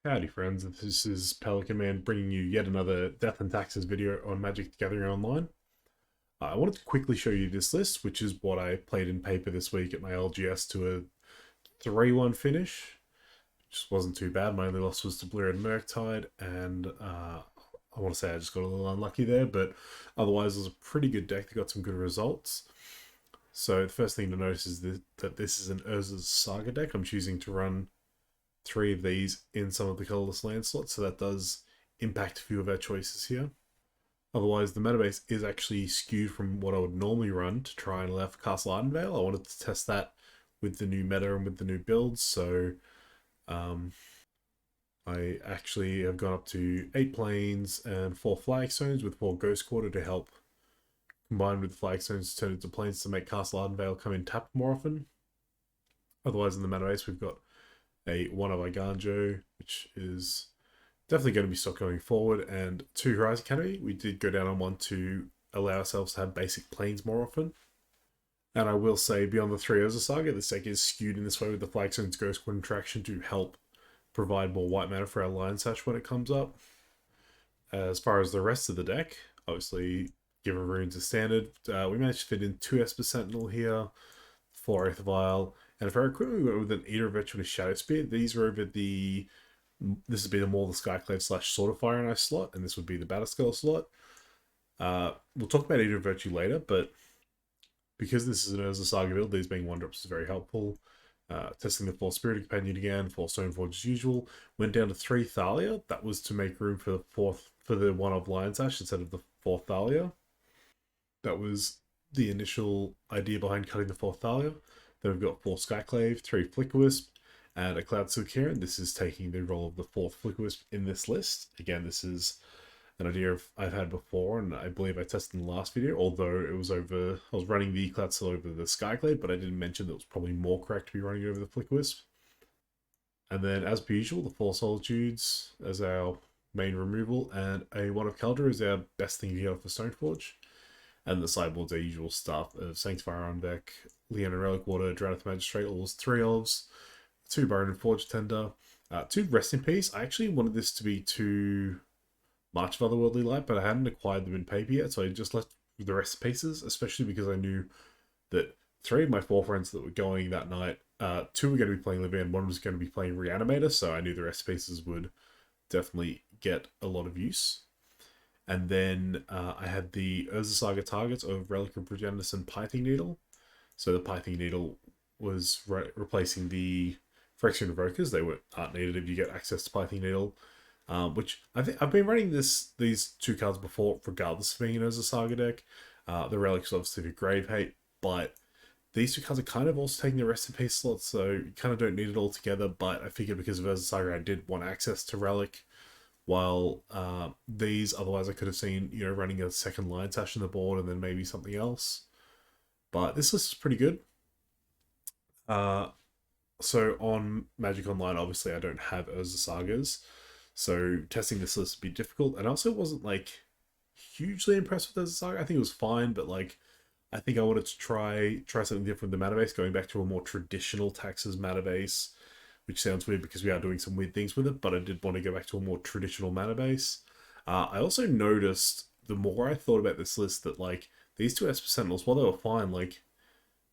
Howdy friends, this is PelicanMan bringing you yet another Death and Taxes video on Magic the Gathering Online. I wanted to quickly show you this list, which is what I played in paper this week at my LGS to a 3-1 finish. Just wasn't too bad. My only loss was to Blue and Murktide, and I want to say I just got a little unlucky there, but otherwise it was a pretty good deck that got some good results. So the first thing to notice is that this is an Urza's Saga deck. I'm choosing to run 3 of these in some of the colorless land slots, so that does impact a few of our choices here. Otherwise, the metabase is actually skewed from what I would normally run to try and allow for Castle Ardenvale. I wanted to test that with the new meta and with the new builds, so I actually have gone up to 8 planes and 4 flagstones with 4 Ghost Quarter to help combine with the flagstones to turn into planes to make Castle Ardenvale come in tapped more often. Otherwise, in the metabase, we've got a 1 of Iganjo, which is definitely going to be stock going forward, and 2 Horizon Academy. We did go down on 1 to allow ourselves to have basic planes more often. And I will say, beyond the 3 Urza Saga, this deck is skewed in this way with the Flagstone's Ghost Queen interaction to help provide more white mana for our Lion Sash when it comes up. As far as the rest of the deck, obviously, given runes a standard, we managed to fit in 2 Esper Sentinel here, 4 Aether Vial, and for our equipment, we went with an Eater of Veteran Shadow Spear. These are over the... This would be the more the Skyclave / Sword of Fire and Ice slot, and this would be the Batterskull slot. We'll talk about Eater of Virtue later, but because this is an Urza Saga build, these being 1-drops is very helpful. Testing the 4 Spirit Companion again, 4 Stoneforge as usual. Went down to 3 Thalia. That was to make room for the 1 of Lion Sash instead of the 4th Thalia. That was the initial idea behind cutting the 4th Thalia. Then we've got 4 Skyclave, 3 Flickerwisp, and a Cloud Silk here. And this is taking the role of the 4th Flickerwisp in this list. Again, this is an idea I've had before, and I believe I tested in the last video, although it was over... I was running the Cloud Silk over the Skyclave, but I didn't mention that it was probably more correct to be running over the Flickerwisp. And then, as per usual, the 4 Solitudes as our main removal, and a 1 of Caldra is our best thing to get off the Stoneforge. And the sideboard's our usual stuff of Sanctifier on deck, Leon and Relic Water, Drannith Magistrate, all those 3 elves, 2 Baron and Forge Tender, 2 Rest in Peace. I actually wanted this to be 2 March of Otherworldly Light, but I hadn't acquired them in paper yet, so I just left the rest of pieces, especially because I knew that 3 of my 4 friends that were going that night, 2 were going to be playing Livia and 1 was going to be playing Reanimator, so I knew the rest of pieces would definitely get a lot of use. And then I had the Urza Saga targets of Relic of Progenitus and Pithing Needle. So the Pithing Needle was replacing the Phyrexian Revokers. They aren't needed if you get access to Pithing Needle. Which I think I've been running these 2 cards before, regardless of being an Urza Saga deck. The Relic's obviously for Grave Hate, but these 2 cards are kind of also taking the Rest in Peace slot, so you kind of don't need it all together. But I figured because of Urza Saga, I did want access to Relic. While these, otherwise I could have seen, running a second Lion Sash on the board and then maybe something else. But this list is pretty good. So on Magic Online, obviously I don't have Urza Sagas, so testing this list would be difficult. And I also wasn't like hugely impressed with Urza Saga. I think it was fine, but like I think I wanted to try something different with the mana base, going back to a more traditional Taxes mana base, which sounds weird because we are doing some weird things with it, but I did want to go back to a more traditional mana base. I also noticed, the more I thought about this list, that like these 2 Esper Sentinels, while they were fine, like,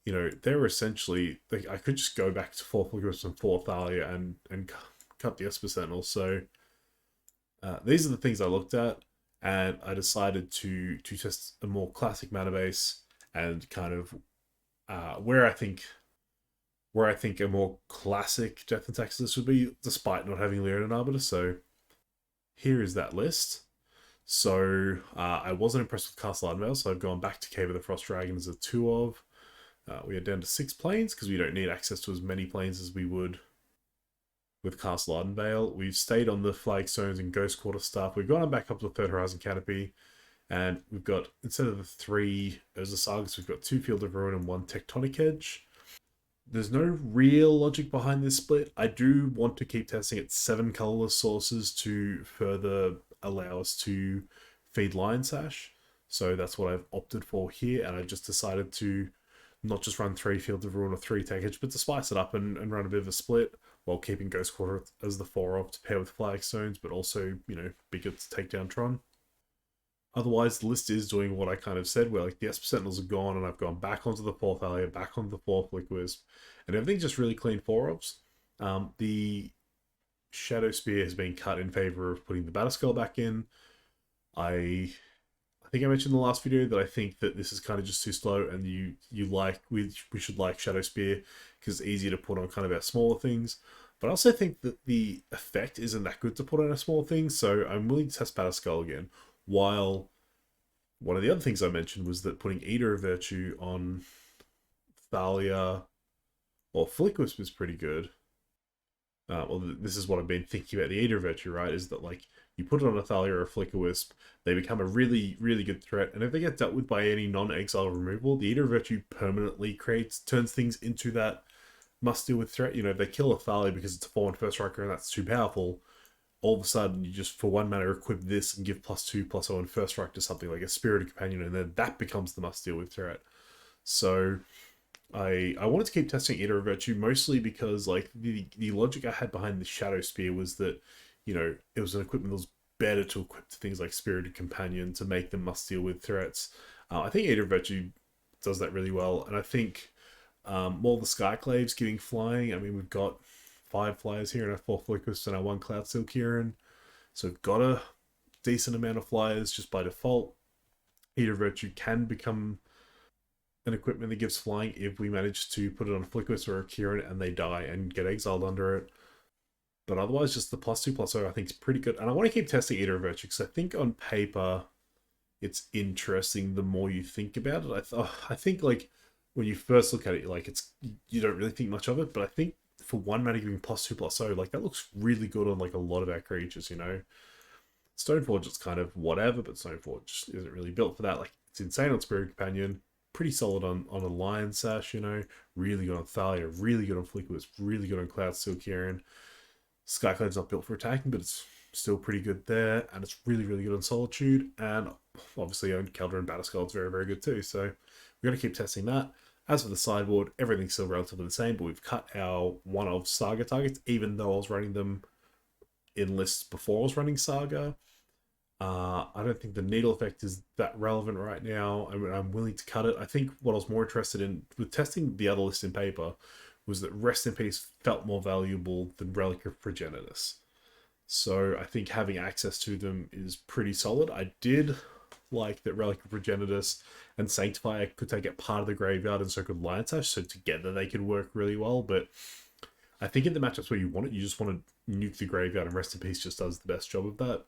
they were essentially, like, I could just go back to 4 Flickerwisp and 4 Thalia and cut the Esper Sentinels. So these are the things I looked at, and I decided to test a more classic mana base and kind of where I think a more classic Death and Taxes would be, despite not having Leon and Arbiter. So here is that list. So I wasn't impressed with Castle Ardenvale, so I've gone back to Cave of the Frost Dragon as a 2 of. We are down to 6 planes because we don't need access to as many planes as we would with Castle Ardenvale. We've stayed on the Flagstones and Ghost Quarter stuff. We've gone back up to the 3rd Horizon Canopy, and we've got, instead of the 3 Urza Sagas, we've got 2 Field of Ruin and 1 Tectonic Edge. There's no real logic behind this split. I do want to keep testing at 7 colorless sources to further allow us to feed Lion Sash. So that's what I've opted for here, and I just decided to not just run 3 Fields of Ruin or 3 Tech Edge, but to spice it up and run a bit of a split. while keeping Ghost Quarter as the 4 to pair with Flagstones, but also, you know, be good to take down Tron. Otherwise, the list is doing what I kind of said, where like the Esper Sentinels are gone, and I've gone back onto the 4th Allier, back onto the 4th Liquidwisp, and everything's just really clean 4-ups. The Shadow Spear has been cut in favor of putting the Batterskull back in. I think I mentioned in the last video that I think that this is kind of just too slow, and we should like Shadow Spear because it's easier to put on kind of our smaller things. But I also think that the effect isn't that good to put on a small thing, so I'm willing to test Batterskull again. While one of the other things I mentioned was that putting Eater of Virtue on Thalia or Flickwisp is pretty good. Well, this is what I've been thinking about the Eater of Virtue, right? Is that like you put it on a Thalia or a Flickerwisp, they become a really, really good threat, and if they get dealt with by any non-exile removal, the Eater of Virtue permanently turns things into that must deal with threat. You know, if they kill a Thalia because it's a 4-1 first striker and that's too powerful, all of a sudden you just for 1 mana equip this and give +2/+0 and first strike to something like a Spirited Companion, and then that becomes the must deal with threat. So I wanted to keep testing Eater of Virtue mostly because like the logic I had behind the Shadow Spear was that, you know, it was an equipment that was better to equip to things like Spirited Companion to make them must deal with threats. I think Eater of Virtue does that really well, and I think more the Skyclaves getting flying. I mean, we've got 5 flyers here and our 4 Flickers and our 1 Cloudsteel Kieran. So we've got a decent amount of flyers just by default. Eater of Virtue can become an equipment that gives flying if we manage to put it on a Flickers or a Kieran and they die and get exiled under it. But otherwise, just the +2/+0 I think is pretty good. And I want to keep testing Eater of Virtue because I think on paper it's interesting the more you think about it. I think like when you first look at it, like you don't really think much of it, but I think for 1 mana giving +2/+0, like that looks really good on like a lot of our creatures, you know. Stoneforge is kind of whatever, but Stoneforge isn't really built for that. Like it's insane on Spirit Companion, pretty solid on a Lion Sash, you know, really good on Thalia, really good on Flickwisp, really good on Cloudsteel Kieran. Skyclave's not built for attacking, but it's still pretty good there, and it's really, really good on Solitude, and obviously on Keldra and Batterskull it's very, very good too, so we're going to keep testing that. As for the sideboard, everything's still relatively the same, but we've cut our one of Saga targets, even though I was running them in lists before I was running Saga. I don't think the needle effect is that relevant right now. I mean, I'm willing to cut it. I think what I was more interested in with testing the other list in paper was that Rest in Peace felt more valuable than Relic of Progenitus. So I think having access to them is pretty solid. I did like that Relic of Progenitus and Sanctify could take it part of the graveyard, and so could Lion Sash, so together they could work really well. But I think in the matchups where you want it, you just want to nuke the graveyard, and Rest in Peace just does the best job of that.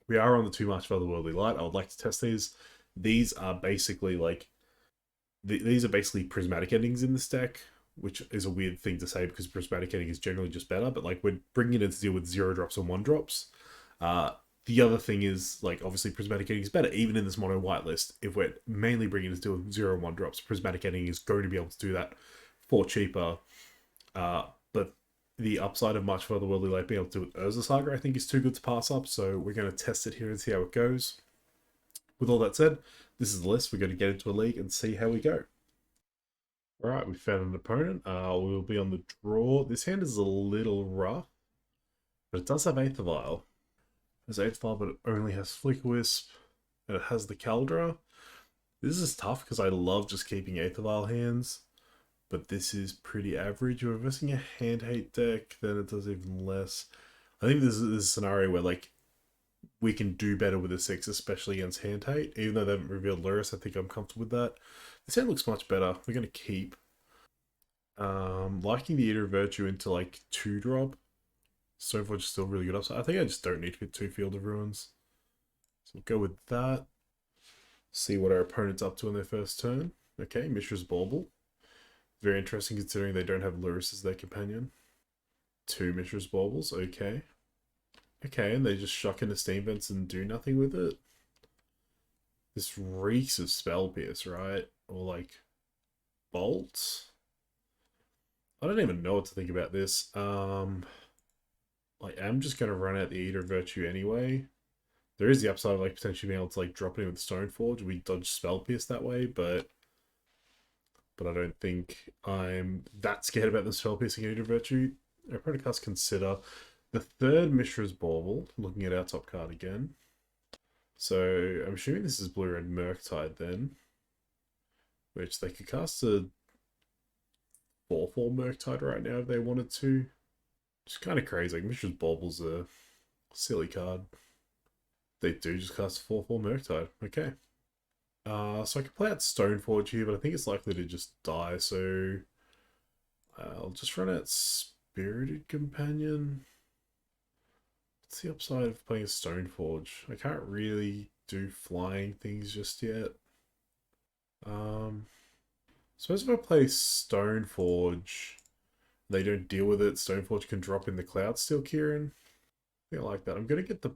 We are on the 2 March of Otherworldly Light. I would like to test these. These are basically like these are basically prismatic endings in this deck, which is a weird thing to say because prismatic ending is generally just better, but like we're bringing it in to deal with 0-drops and 1-drops. The other thing is, like, obviously prismatic ending is better, even in this mono white list. If we're mainly bringing it to deal with 0 and 1-drops, prismatic ending is going to be able to do that for cheaper. But the upside of March of Otherworldly Light being able to do with Urza Saga, I think, is too good to pass up, so we're going to test it here and see how it goes. With all that said, this is the list. We're going to get into a league and see how we go. Alright, we found an opponent. We'll be on the draw. This hand is a little rough, but it does have Aether Vial. It has Aether Vial, but it only has Flickerwisp, and it has the Caldra. This is tough because I love just keeping Aether Vial hands, but this is pretty average. If we're missing a hand hate deck, then it does even less. I think this is a scenario where like we can do better with a 6, especially against hand hate. Even though they haven't revealed Lurrus, I think I'm comfortable with that. This hand looks much better. We're going to keep liking the Eater of Virtue into like 2-drop. Stoneforge is still really good upside. I think I just don't need to get 2 Field of Ruins. So we'll go with that. See what our opponent's up to in their first turn. Okay, Mishra's Bauble. Very interesting considering they don't have Lurrus as their companion. 2 Mishra's Baubles, okay. Okay, and they just shuck into Steam Vents and do nothing with it. This reeks of Spell Pierce, right? Or like Bolt? I don't even know what to think about this. I am just going to run out the Eater of Virtue anyway. There is the upside of like potentially being able to like drop it in with Stoneforge. We dodge Spell Pierce that way, but I don't think I'm that scared about the Spell Piercing Eater of Virtue. Our opponent cast Consider. The third Mishra's Bauble, looking at our top card again. So I'm assuming this is blue-red Murktide then. Which they could cast a 4/4 Murktide right now if they wanted to. It's kind of crazy. Like, Mishra's Bauble's a silly card. They do just cast a 4/4 Murktide. Okay. So I could play out Stoneforge here, but I think it's likely to just die, so I'll just run out Spirited Companion. What's the upside of playing a Stoneforge? I can't really do flying things just yet. Suppose if I play Stoneforge, they don't deal with it, Stoneforge can drop in the Cloudsteel Kieran. I think I like that. I'm going to get the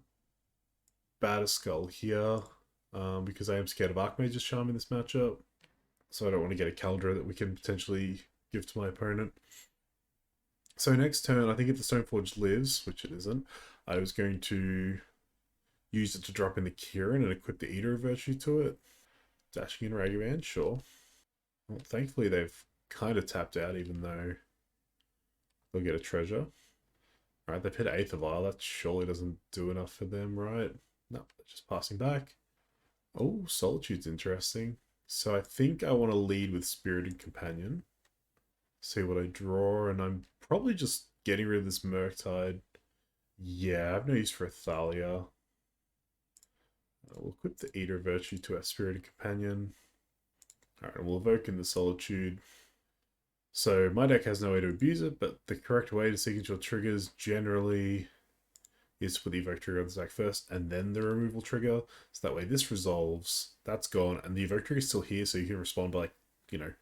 Batterskull here, because I am scared of Archmage's Charm in this matchup. So I don't want to get a Caldra that we can potentially give to my opponent. So next turn, I think if the Stoneforge lives, which it isn't, I was going to use it to drop in the Kieran and equip the Eater of Virtue to it. Dashing in Ragavan, sure. Well, thankfully they've kind of tapped out, even though they'll get a treasure. Alright, they've hit Aether Vial. That surely doesn't do enough for them, right? No, they're just passing back. Oh, Solitude's interesting. So I think I want to lead with Spirited Companion. See what I draw, and I'm probably just getting rid of this Murktide. Yeah, I have no use for Thalia. We'll equip the Eater of Virtue to our Spirited Companion. Alright, we'll evoke in the Solitude. So my deck has no way to abuse it, but the correct way to sequence your triggers generally is to put the evoke trigger on the stack first and then the removal trigger. So that way this resolves, that's gone, and the evoke trigger is still here, so you can respond by, like, you know,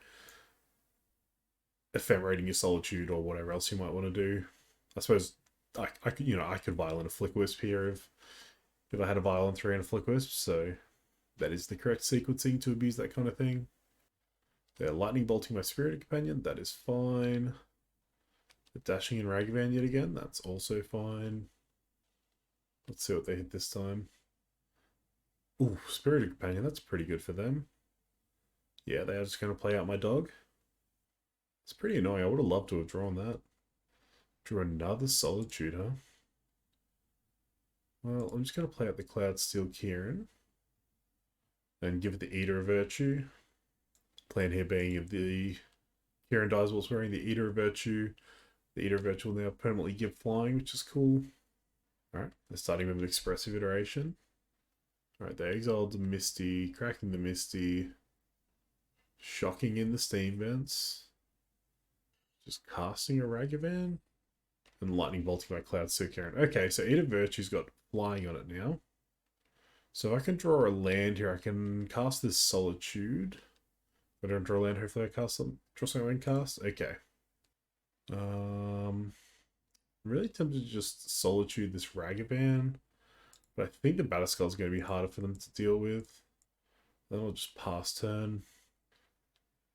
ephemerating your Solitude or whatever else you might want to do. I suppose I could, I could Violent a Flickwisp here if I had a Violent 3 and a Flickwisp, so that is the correct sequencing to abuse that kind of thing. They're Lightning Bolting my Spirited Companion, that is fine. They're dashing in Ragavan yet again, that's also fine. Let's see what they hit this time. Ooh, Spirited Companion, that's pretty good for them. Yeah, they are just going to play out my dog. It's pretty annoying, I would have loved to have drawn that. Drew another Solitude, huh? Well, I'm just going to play out the Cloudsteel Kieran. And give it the Eater of Virtue. Plan here being if the Kieran dies whilst wearing the Eater of Virtue, the Eater of Virtue will now permanently give flying, which is cool. Alright, they're starting with an expressive iteration. Alright, they exiled the Misty, cracking the Misty, shocking in the Steam Vents, just casting a Ragavan, and lightning bolting my Cloudsteel Kieran. Okay, so Eater of Virtue's got flying on it now. So I can draw a land here. I can cast this Solitude. If I don't draw a land, hopefully I draw something I can cast. Okay. I'm really tempted to just Solitude this Ragavan. But I think the Batterskull is going to be harder for them to deal with. Then I'll just pass turn.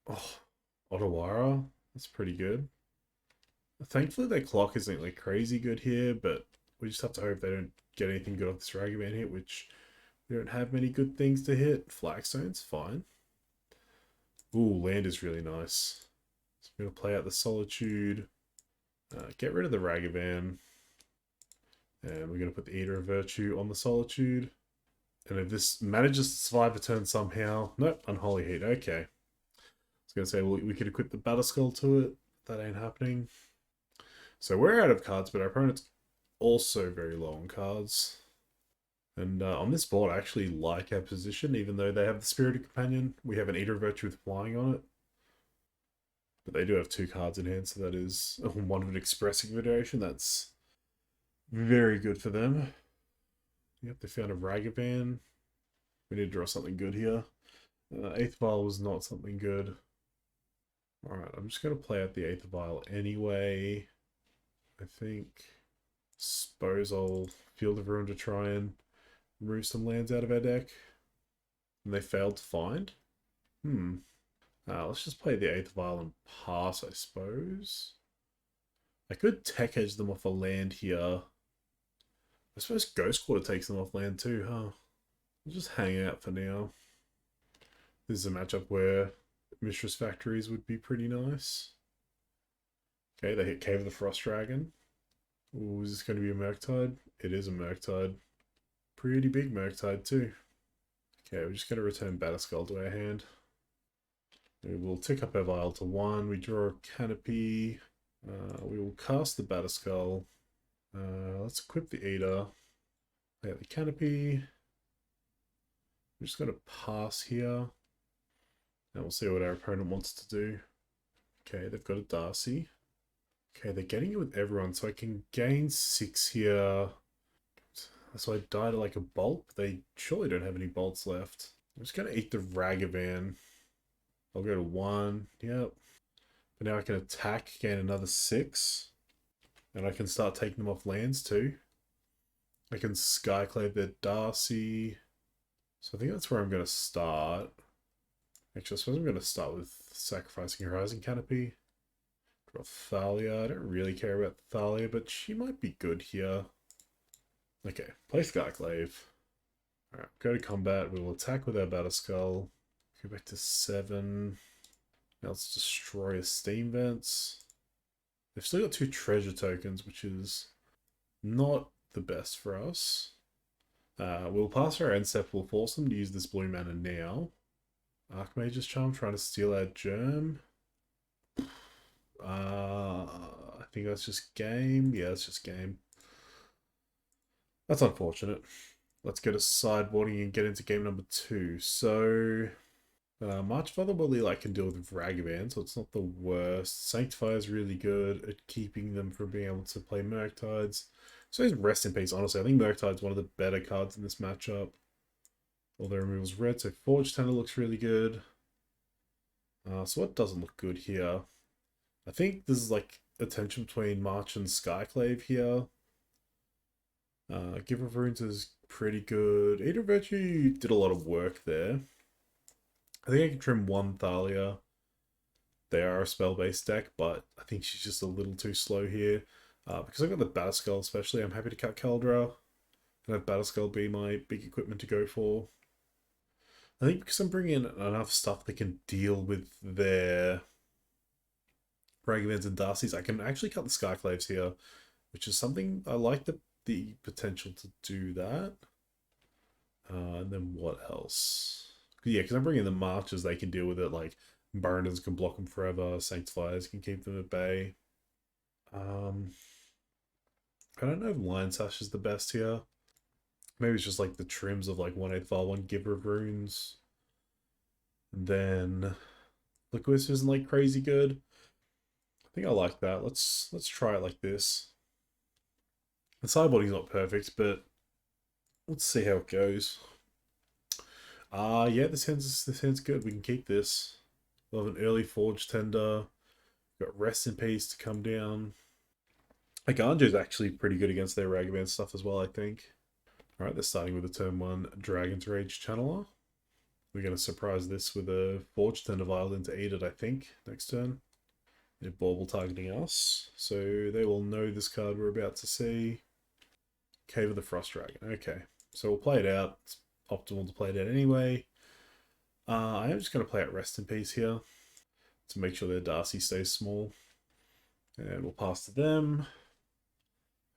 Oh, Otawara. That's pretty good. Thankfully their clock isn't like crazy good here, but we just have to hope they don't get anything good off this Ragavan hit, which we don't have many good things to hit. Flagstone's fine. Ooh, land is really nice. So I'm going to play out the Solitude. Get rid of the Ragavan. And we're going to put the Eater of Virtue on the Solitude. And if this manages to survive a turn somehow... Nope, Unholy Heat. Okay. I was going to say, well, we could equip the Batterskull to it. That ain't happening. So we're out of cards, but our opponent's also very low on cards. And on this board, I actually like our position, even though they have the Spirited Companion. We have an Eater of Virtue with flying on it. But they do have 2 cards in hand, so that is one of an expressive iteration. That's very good for them. Yep, they found a Ragavan. We need to draw something good here. Aether Vial was not something good. Alright, I'm just going to play out the Aether Vial anyway. I think. Suppose I'll Field of Ruin to try and remove some lands out of our deck. And they failed to find. Let's just play the Aether Vial and pass, I suppose. I could tech edge them off a land here. I suppose Ghost Quarter takes them off land too, huh? I'll just hang out for now. This is a matchup where Mishra's Factories would be pretty nice. Okay, they hit Cave of the Frost Dragon. Ooh, is this going to be a Murktide? It is a Murktide. Pretty big Murktide too. Okay, we're just going to return Batterskull to our hand. We will tick up our vial to 1. We draw a Canopy. We will cast the Batterskull. Let's equip the Eater. Play out the Canopy. We're just going to pass here. And we'll see what our opponent wants to do. Okay, they've got a Darcy. Okay, they're getting it with everyone, so I can gain 6 here. So I die to like a bolt. They surely don't have any bolts left. I'm just going to eat the Ragavan. I'll go to 1. Yep. But now I can attack, gain another 6. And I can start taking them off lands too. I can Skyclave their Darcy. So I think that's where I'm going to start. Actually, I suppose I'm going to start with sacrificing Horizon Canopy. Draw Thalia. I don't really care about Thalia, but she might be good here. Okay, play Skyclave. Alright, go to combat. We will attack with our Batterskull. Go back to 7. Now let's destroy a Steam Vents. They've still got 2 treasure tokens, which is not the best for us. We'll pass our end step. We'll force them to use this blue mana now. Archmage's Charm trying to steal our Germ. I think that's just game. Yeah, it's just game. That's unfortunate. Let's go to sideboarding and get into game number 2. So, March of Otherworldly Light can deal with Ragavan, so it's not the worst. Sanctify is really good at keeping them from being able to play Murktides. So he's Rest in Peace, honestly. I think Murktide's one of the better cards in this matchup. All their removal's red, so Forge Tender looks really good. So what doesn't look good here? I think this is like a tension between March and Skyclave here. Giver of Runes is pretty good. Eater of Virtue did a lot of work there. I think I can trim 1 Thalia. They are a spell-based deck, but I think she's just a little too slow here. Because I've got the Batterskull especially, I'm happy to cut Caldra and have Batterskull be my big equipment to go for. I think because I'm bringing in enough stuff that can deal with their Ragavans and Darcys, I can actually cut the Skyclaves here, which is something I like the potential to do that. And then what else? Yeah, because I'm bringing the Marches, they can deal with it. Like Burners can block them forever, Sanctifiers can keep them at bay. I don't know if Lion Sash is the best here. Maybe it's just like the trims of like 1/8 Val 1 Giver of Runes. And then Liquid isn't like crazy good. I think I like that. Let's try it like this. The sideboarding's not perfect, but let's see how it goes. Yeah, this hand's good. We can keep this. We'll have an early Forge Tender. Got Rest in Peace to come down. Aganjo's actually pretty good against their Ragavan stuff as well, I think. Alright, they're starting with a turn 1 Dragon's Rage Channeler. We're going to surprise this with a Forge Tender Vial into Eat It, I think, next turn. They're Bauble targeting us, so they will know this card we're about to see. Cave of the Frost Dragon. Okay, so we'll play it out. It's optimal to play it out anyway. I am just going to play out Rest in Peace here to make sure their Darcy stays small. And we'll pass to them.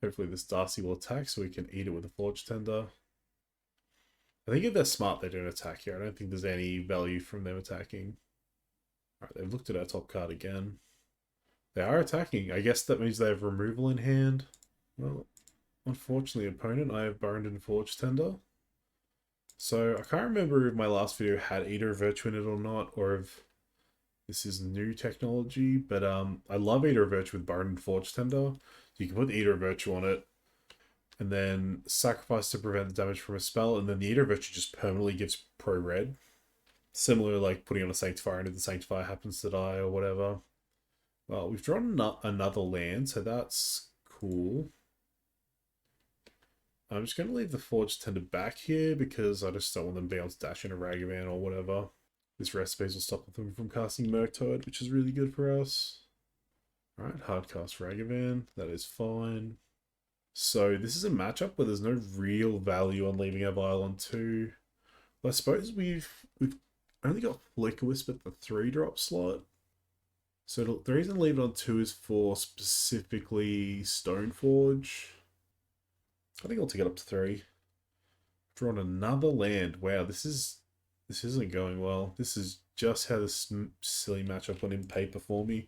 Hopefully this Darcy will attack so we can eat it with a Forge Tender. I think if they're smart, they don't attack here. I don't think there's any value from them attacking. Alright, they've looked at our top card again. They are attacking. I guess that means they have removal in hand. Well, unfortunately, opponent, I have Burned and Forge Tender. So I can't remember if my last video had Eater of Virtue in it or not, or if this is new technology, but I love Eater of Virtue with Burned and Forge Tender. So you can put the Eater of Virtue on it, and then sacrifice to prevent the damage from a spell, and then the Eater of Virtue just permanently gives pro-red. Similar like putting on a Sanctifier, and if the Sanctifier happens to die or whatever. Well, we've drawn another land, so that's cool. I'm just going to leave the Forge Tender back here because I just don't want them being able to dash in a Ragavan or whatever. This Recipe will stop them from casting Murktide, which is really good for us. Alright, hardcast Ragavan. That is fine. So this is a matchup where there's no real value on leaving our Vial on 2. Well, I suppose we've only got Flicker Wisp at the 3-drop slot. So the reason I leave it on 2 is for specifically Stoneforge. I think I'll take it up to 3. Drawn another land. Wow, this isn't going well. This is just how this silly matchup went in paper for me.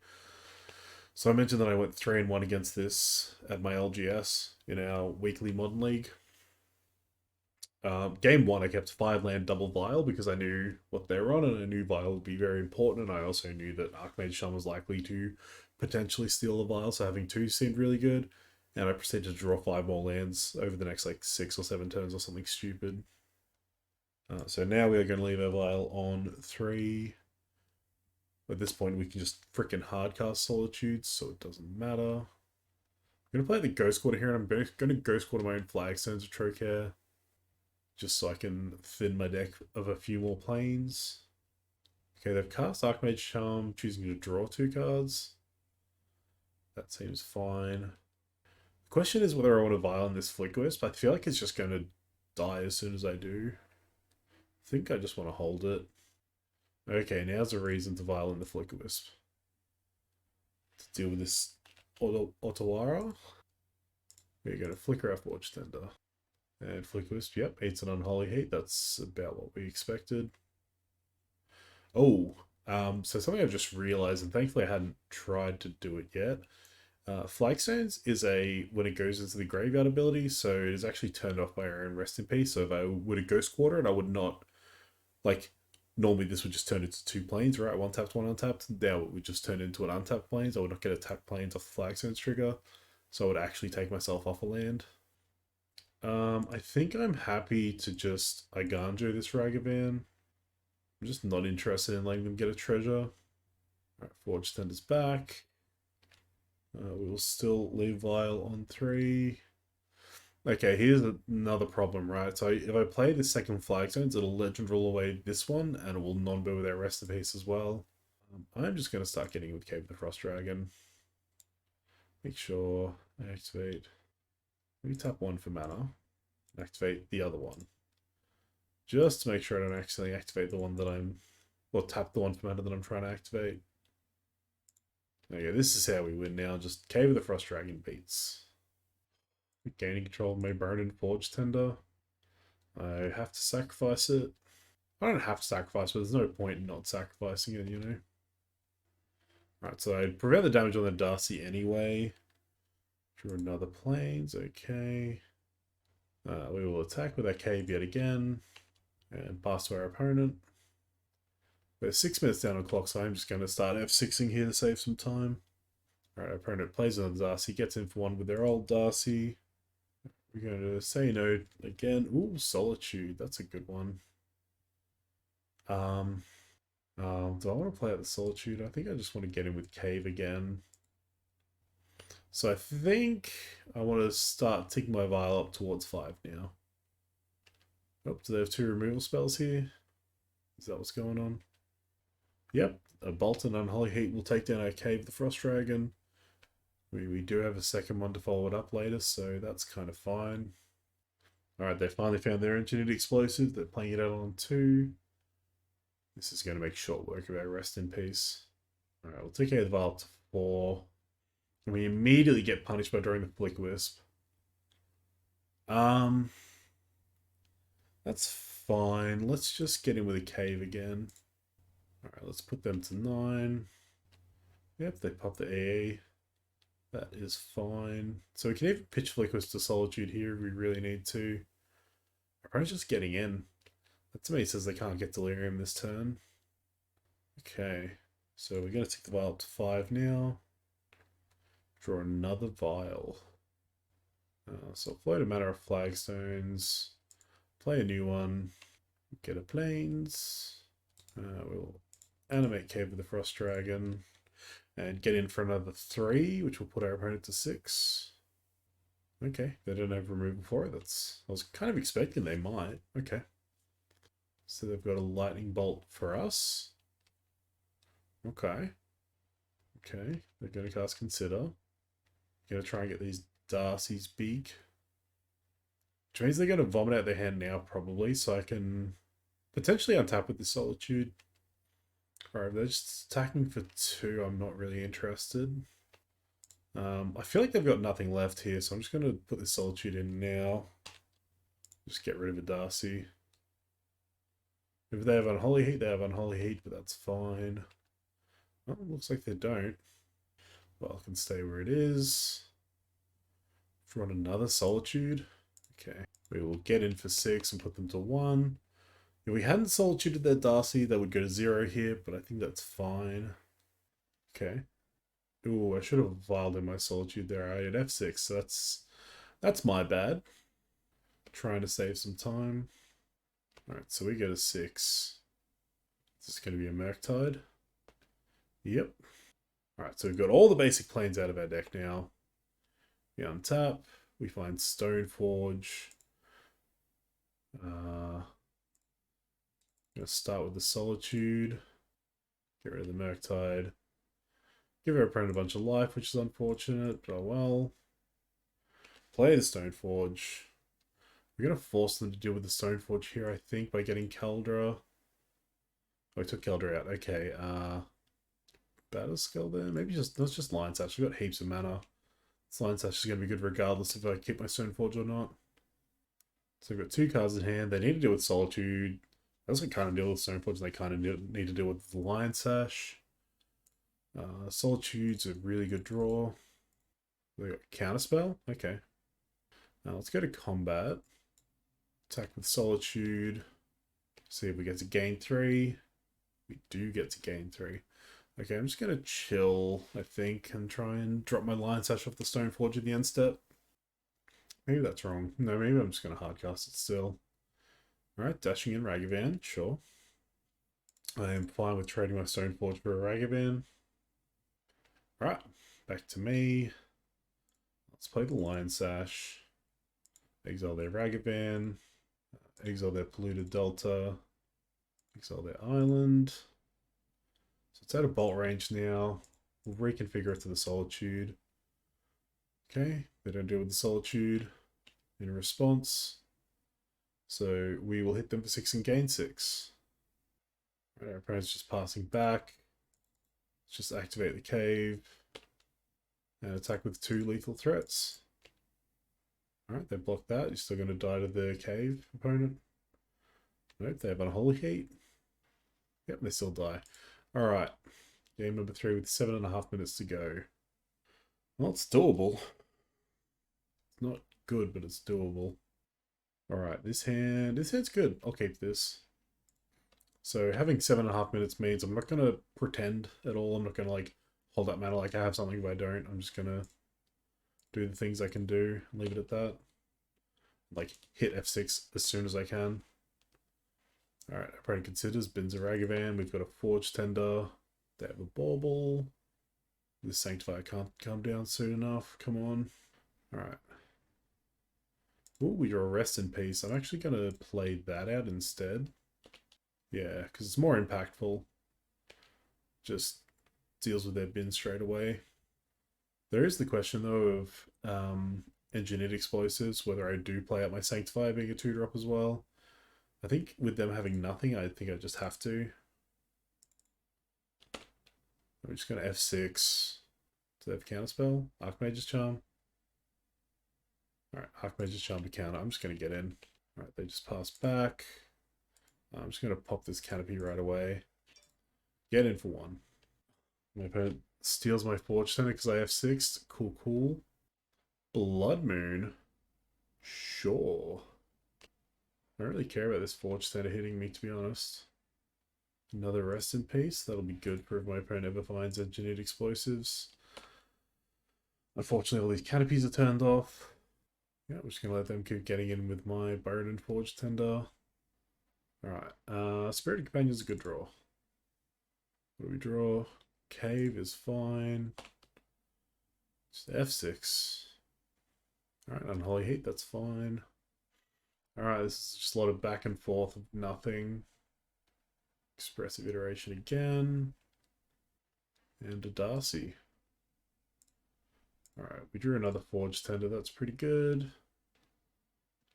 So I mentioned that I went 3-1 against this at my LGS in our weekly Modern League. Game 1, I kept 5 land double Vial because I knew what they were on, and I knew Vial would be very important, and I also knew that Archmage Shaman was likely to potentially steal the Vial, so having 2 seemed really good. And I proceeded to draw 5 more lands over the next like 6 or 7 turns or something stupid. So now we are going to leave our Vial on 3. At this point, we can just frickin' hardcast Solitudes, so it doesn't matter. I'm going to play the Ghost Quarter here, and I'm going to Ghost Quarter my own Flagstones of Trocaire, just so I can thin my deck of a few more planes. Okay, they've cast Archmage Charm, choosing to draw 2 cards. That seems fine. The question is whether I want to Vial in this Flicker Wisp. I feel like it's just going to die as soon as I do. I think I just want to hold it. Okay, now's a reason to Vial in the Flicker Wisp. To deal with this Otawara. We're going to Flicker our Forge Tender. And Flicker Wisp, yep, eats an Unholy Heat. That's about what we expected. Oh, so something I've just realized, and thankfully I hadn't tried to do it yet. Flagstones is when it goes into the graveyard ability, so it is actually turned off by our own Rest in Peace. So if I would have Ghost Quarter and I would not, like, normally this would just turn into 2 planes, right? 1 tapped, 1 untapped. Now it would just turn into an untapped planes. I would not get a tapped planes off the Flagstones trigger, so I would actually take myself off a land. I think I'm happy to just Iganjo this Ragavan. I'm just not interested in letting them get a treasure. Alright, Forge Tender's back. We will still leave Vial on 3. Okay, here's another problem, right? So if I play the second Flagstones, it'll Legend Rule away this one, and it will non-bo with our Rest of Peace as well. I'm just going to start getting with Cave of the Frost Dragon. Make sure I activate. Let me tap 1 for mana. Activate the other one. Just to make sure I don't accidentally activate the one that tap the one for mana that I'm trying to activate. Okay, this is how we win now. Just Cave of the Frost Dragon beats. Gaining control of my Burn and Forge Tender. I have to sacrifice it. I don't have to sacrifice, but there's no point in not sacrificing it, you know? Alright, so I prevent the damage on the Darcy anyway. Draw another planes, okay. We will attack with our cave yet again. And pass to our opponent. We're 6 minutes down on clock, so I'm just going to start F6ing here to save some time. Alright, our opponent plays on Darcy, gets in for 1 with their old Darcy. We're going to say no again. Ooh, Solitude, that's a good one. Do I want to play out the Solitude? I think I just want to get in with Cave again. So I think I want to start ticking my Vial up towards 5 now. Oh, do they have 2 removal spells here? Is that what's going on? Yep, a Bolt and Unholy Heat will take down our Cave the Frost Dragon. We do have a second one to follow it up later, so that's kind of fine. Alright, they finally found their engineered explosive. They're playing it out on 2. This is going to make short work of our Rest in Peace. Alright, we'll take the Vial to 4. And we immediately get punished by drawing the Flick Wisp. That's fine. Let's just get in with a Cave again. Alright, let's put them to 9. Yep, they pop the AA. That is fine. So we can even pitch Flick Wisp to Solitude here if we really need to. Our opponent's just getting in. That to me says they can't get Delirium this turn. Okay, so we're going to take the Vial up to 5 now. Draw another Vial. So float a mana of Flagstones. Play a new one. Get a Plains. We'll animate Cave of the Frost Dragon. And get in for another 3, which will put our opponent to 6. Okay, they don't have removal for it. I was kind of expecting they might. Okay. So they've got a Lightning Bolt for us. Okay. Okay, they're going to cast Consider. Going to try and get these Darcy's big. Which means they're going to vomit out their hand now, probably, so I can potentially untap with the Solitude. Alright, they're just attacking for 2. I'm not really interested. I feel like they've got nothing left here, so I'm just going to put the Solitude in now. Just get rid of the Darcy. If they have Unholy Heat, they have Unholy Heat, but that's fine. Oh, looks like they don't. Well, I can stay where it is. Run another Solitude. Okay. We will get in for 6 and put them to 1. If we hadn't Solituded their Darcy, they would go to 0 here, but I think that's fine. Okay. Ooh, I should have vialed in my Solitude there. I had F6, so that's my bad. Trying to save some time. Alright, so we go to 6. Is this going to be a Murktide? Yep. Alright, so we've got all the basic planes out of our deck now. We untap. We find Stoneforge. I'm going to start with the Solitude. Get rid of the Murktide. Give our opponent a bunch of life, which is unfortunate, but oh well. Play the Stoneforge. We're going to force them to deal with the Stoneforge here, I think, by getting Keldra. Oh, I took Keldra out. Okay, Batterskull there? Maybe just, let's just Lion Sash. We've got heaps of mana. This Lion Sash is going to be good regardless if I keep my Stoneforge or not. So we've got 2 cards in hand. They need to deal with Solitude. They also kind of deal with Stoneforge. They kind of need to deal with the Lion Sash. Solitude's a really good draw. They got Counterspell? Okay. Now let's go to combat. Attack with Solitude. See if we get to gain 3. We do get to gain 3. Okay, I'm just going to chill, I think, and try and drop my Lion Sash off the Stoneforge in the end step. Maybe that's wrong. No, maybe I'm just going to hardcast it still. Alright, dashing in Ragavan, sure. I am fine with trading my Stoneforge for a Ragavan. Alright, back to me. Let's play the Lion Sash. Exile their Ragavan. Exile their Polluted Delta. Exile their Island. So it's out of bolt range now. We'll reconfigure it to the Solitude. Okay, they don't deal with the Solitude in response. So we will hit them for 6 and gain 6. Right, our opponent's just passing back. Let's just activate the cave. And attack with 2 lethal threats. Alright, they blocked that. You're still going to die to the cave opponent. Nope, they have Unholy Heat. Yep, they still die. Alright, game number 3 with 7.5 minutes to go. Well, it's doable. It's not good, but it's doable. Alright, this hand's good. I'll keep this. So having 7.5 minutes means I'm not going to pretend at all. I'm not going to like hold up mana like I have something if I don't. I'm just going to do the things I can do and leave it at that. Like hit F6 as soon as I can. Alright, our opponent considers bins a Ragavan. We've got a Forge Tender. They have a Bauble. The Sanctifier can't come down soon enough. Come on. Alright. Ooh, we draw Rest in Peace. I'm actually going to play that out instead. Yeah, because it's more impactful. Just deals with their bin straight away. There is the question, though, of Engineered Explosives, whether I do play out my Sanctifier being a 2-drop as well. I think with them having nothing, I think I just have to. I'm just going to F6. Do they have Counterspell? Archmage's Charm? Alright, Archmage's Charm to counter. I'm just going to get in. Alright, they just pass back. I'm just going to pop this Canopy right away. Get in for 1. My opponent steals my Forge Tender because I F6. Cool, cool. Blood Moon? Sure. I don't really care about this Forge Tender hitting me, to be honest. Another Rest in Peace. That'll be good for if my opponent ever finds Engineered Explosives. Unfortunately, all these canopies are turned off. Yeah, I'm just going to let them keep getting in with my Bone and Forge Tender. Alright, Spirited Companion's a good draw. What do we draw? Cave is fine. Just F6. Alright, Unholy Heat, that's fine. Alright, this is just a lot of back and forth of nothing. Expressive Iteration again. And a Darcy. Alright, we drew another Forge Tender, that's pretty good.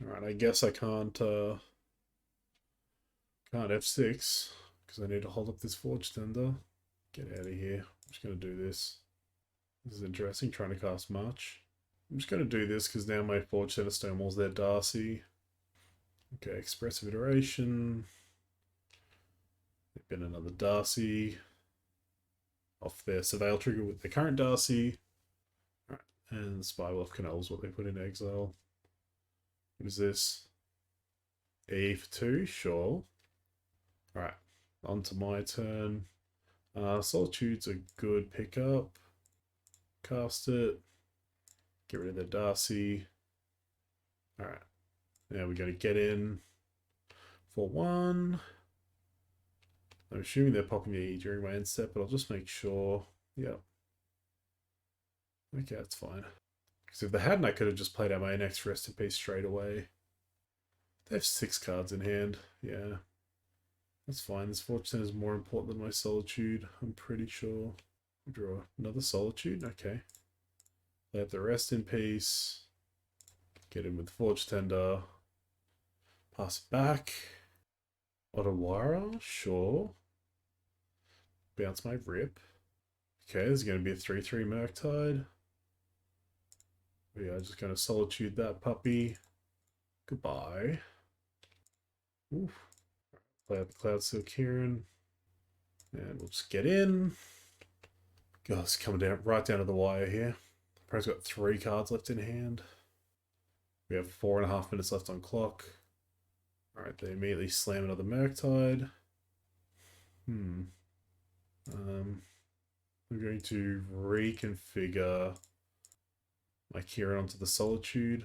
Alright, I guess I can't F6, because I need to hold up this Forge Tender. Get out of here. I'm just going to do this. This is interesting, trying to cast March. I'm just going to do this because now my Forge Tender Stonewall's there, Darcy. Okay, Expressive Iteration. They've been another Darcy. Off their Surveil trigger with the current Darcy. Alright, and the Spywolf Canal is what they put in exile. What is this? E for 2, sure. Alright, on to my turn. Solitude's a good pickup. Cast it. Get rid of the Darcy. Alright, now we're going to get in for 1. I'm assuming they're popping the E during my end step, but I'll just make sure. Yeah. Okay, that's fine. Because if they hadn't, I could have just played out my next Rest in Peace straight away. They have 6 cards in hand. Yeah. That's fine. This Fortune is more important than my Solitude, I'm pretty sure. I'll draw another Solitude. Okay. They have the Rest in Peace. Get in with Forge Tender. Pass it back. Otawara? Sure. Bounce my Rip. Okay, there's going to be a 3/3 Murktide. We are just going to Solitude that puppy. Goodbye. Oof. Play out the Cloud Seal Kieran. And we'll just get in. God, it's coming down right down to the wire here. Pro's got 3 cards left in hand. We have 4.5 minutes left on clock. Alright, they immediately slam another Murktide. We're going to reconfigure my Kieran onto the Solitude.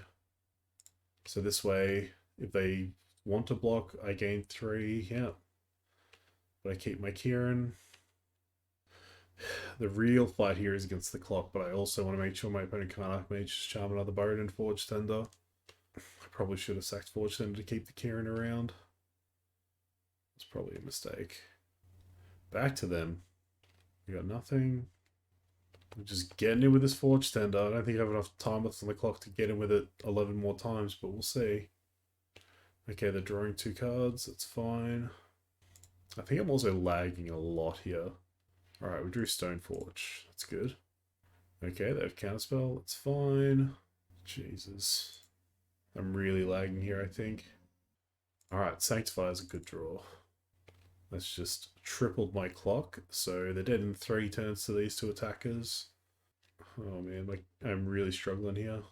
So this way, if they want to block, I gain 3. Yeah. But I keep my Kieran. The real fight here is against the clock, but I also want to make sure my opponent can't Archmage's Charm another Bone and Forge Tender. I probably should have sacked Forge Tender to keep the Kieran around. It's probably a mistake. Back to them. We got nothing. We're just getting in with this Forge Tender. I don't think I have enough time left on the clock to get in with it 11 more times, but we'll see. Okay, they're drawing 2 cards. That's fine. I think I'm also lagging a lot here. Alright, we drew Stoneforge. That's good. Okay, they have Counterspell. That's fine. Jesus. I'm really lagging here, I think. Alright, Sanctify is a good draw. That's just tripled my clock. So they're dead in 3 turns to these 2 attackers. Oh man, like I'm really struggling here.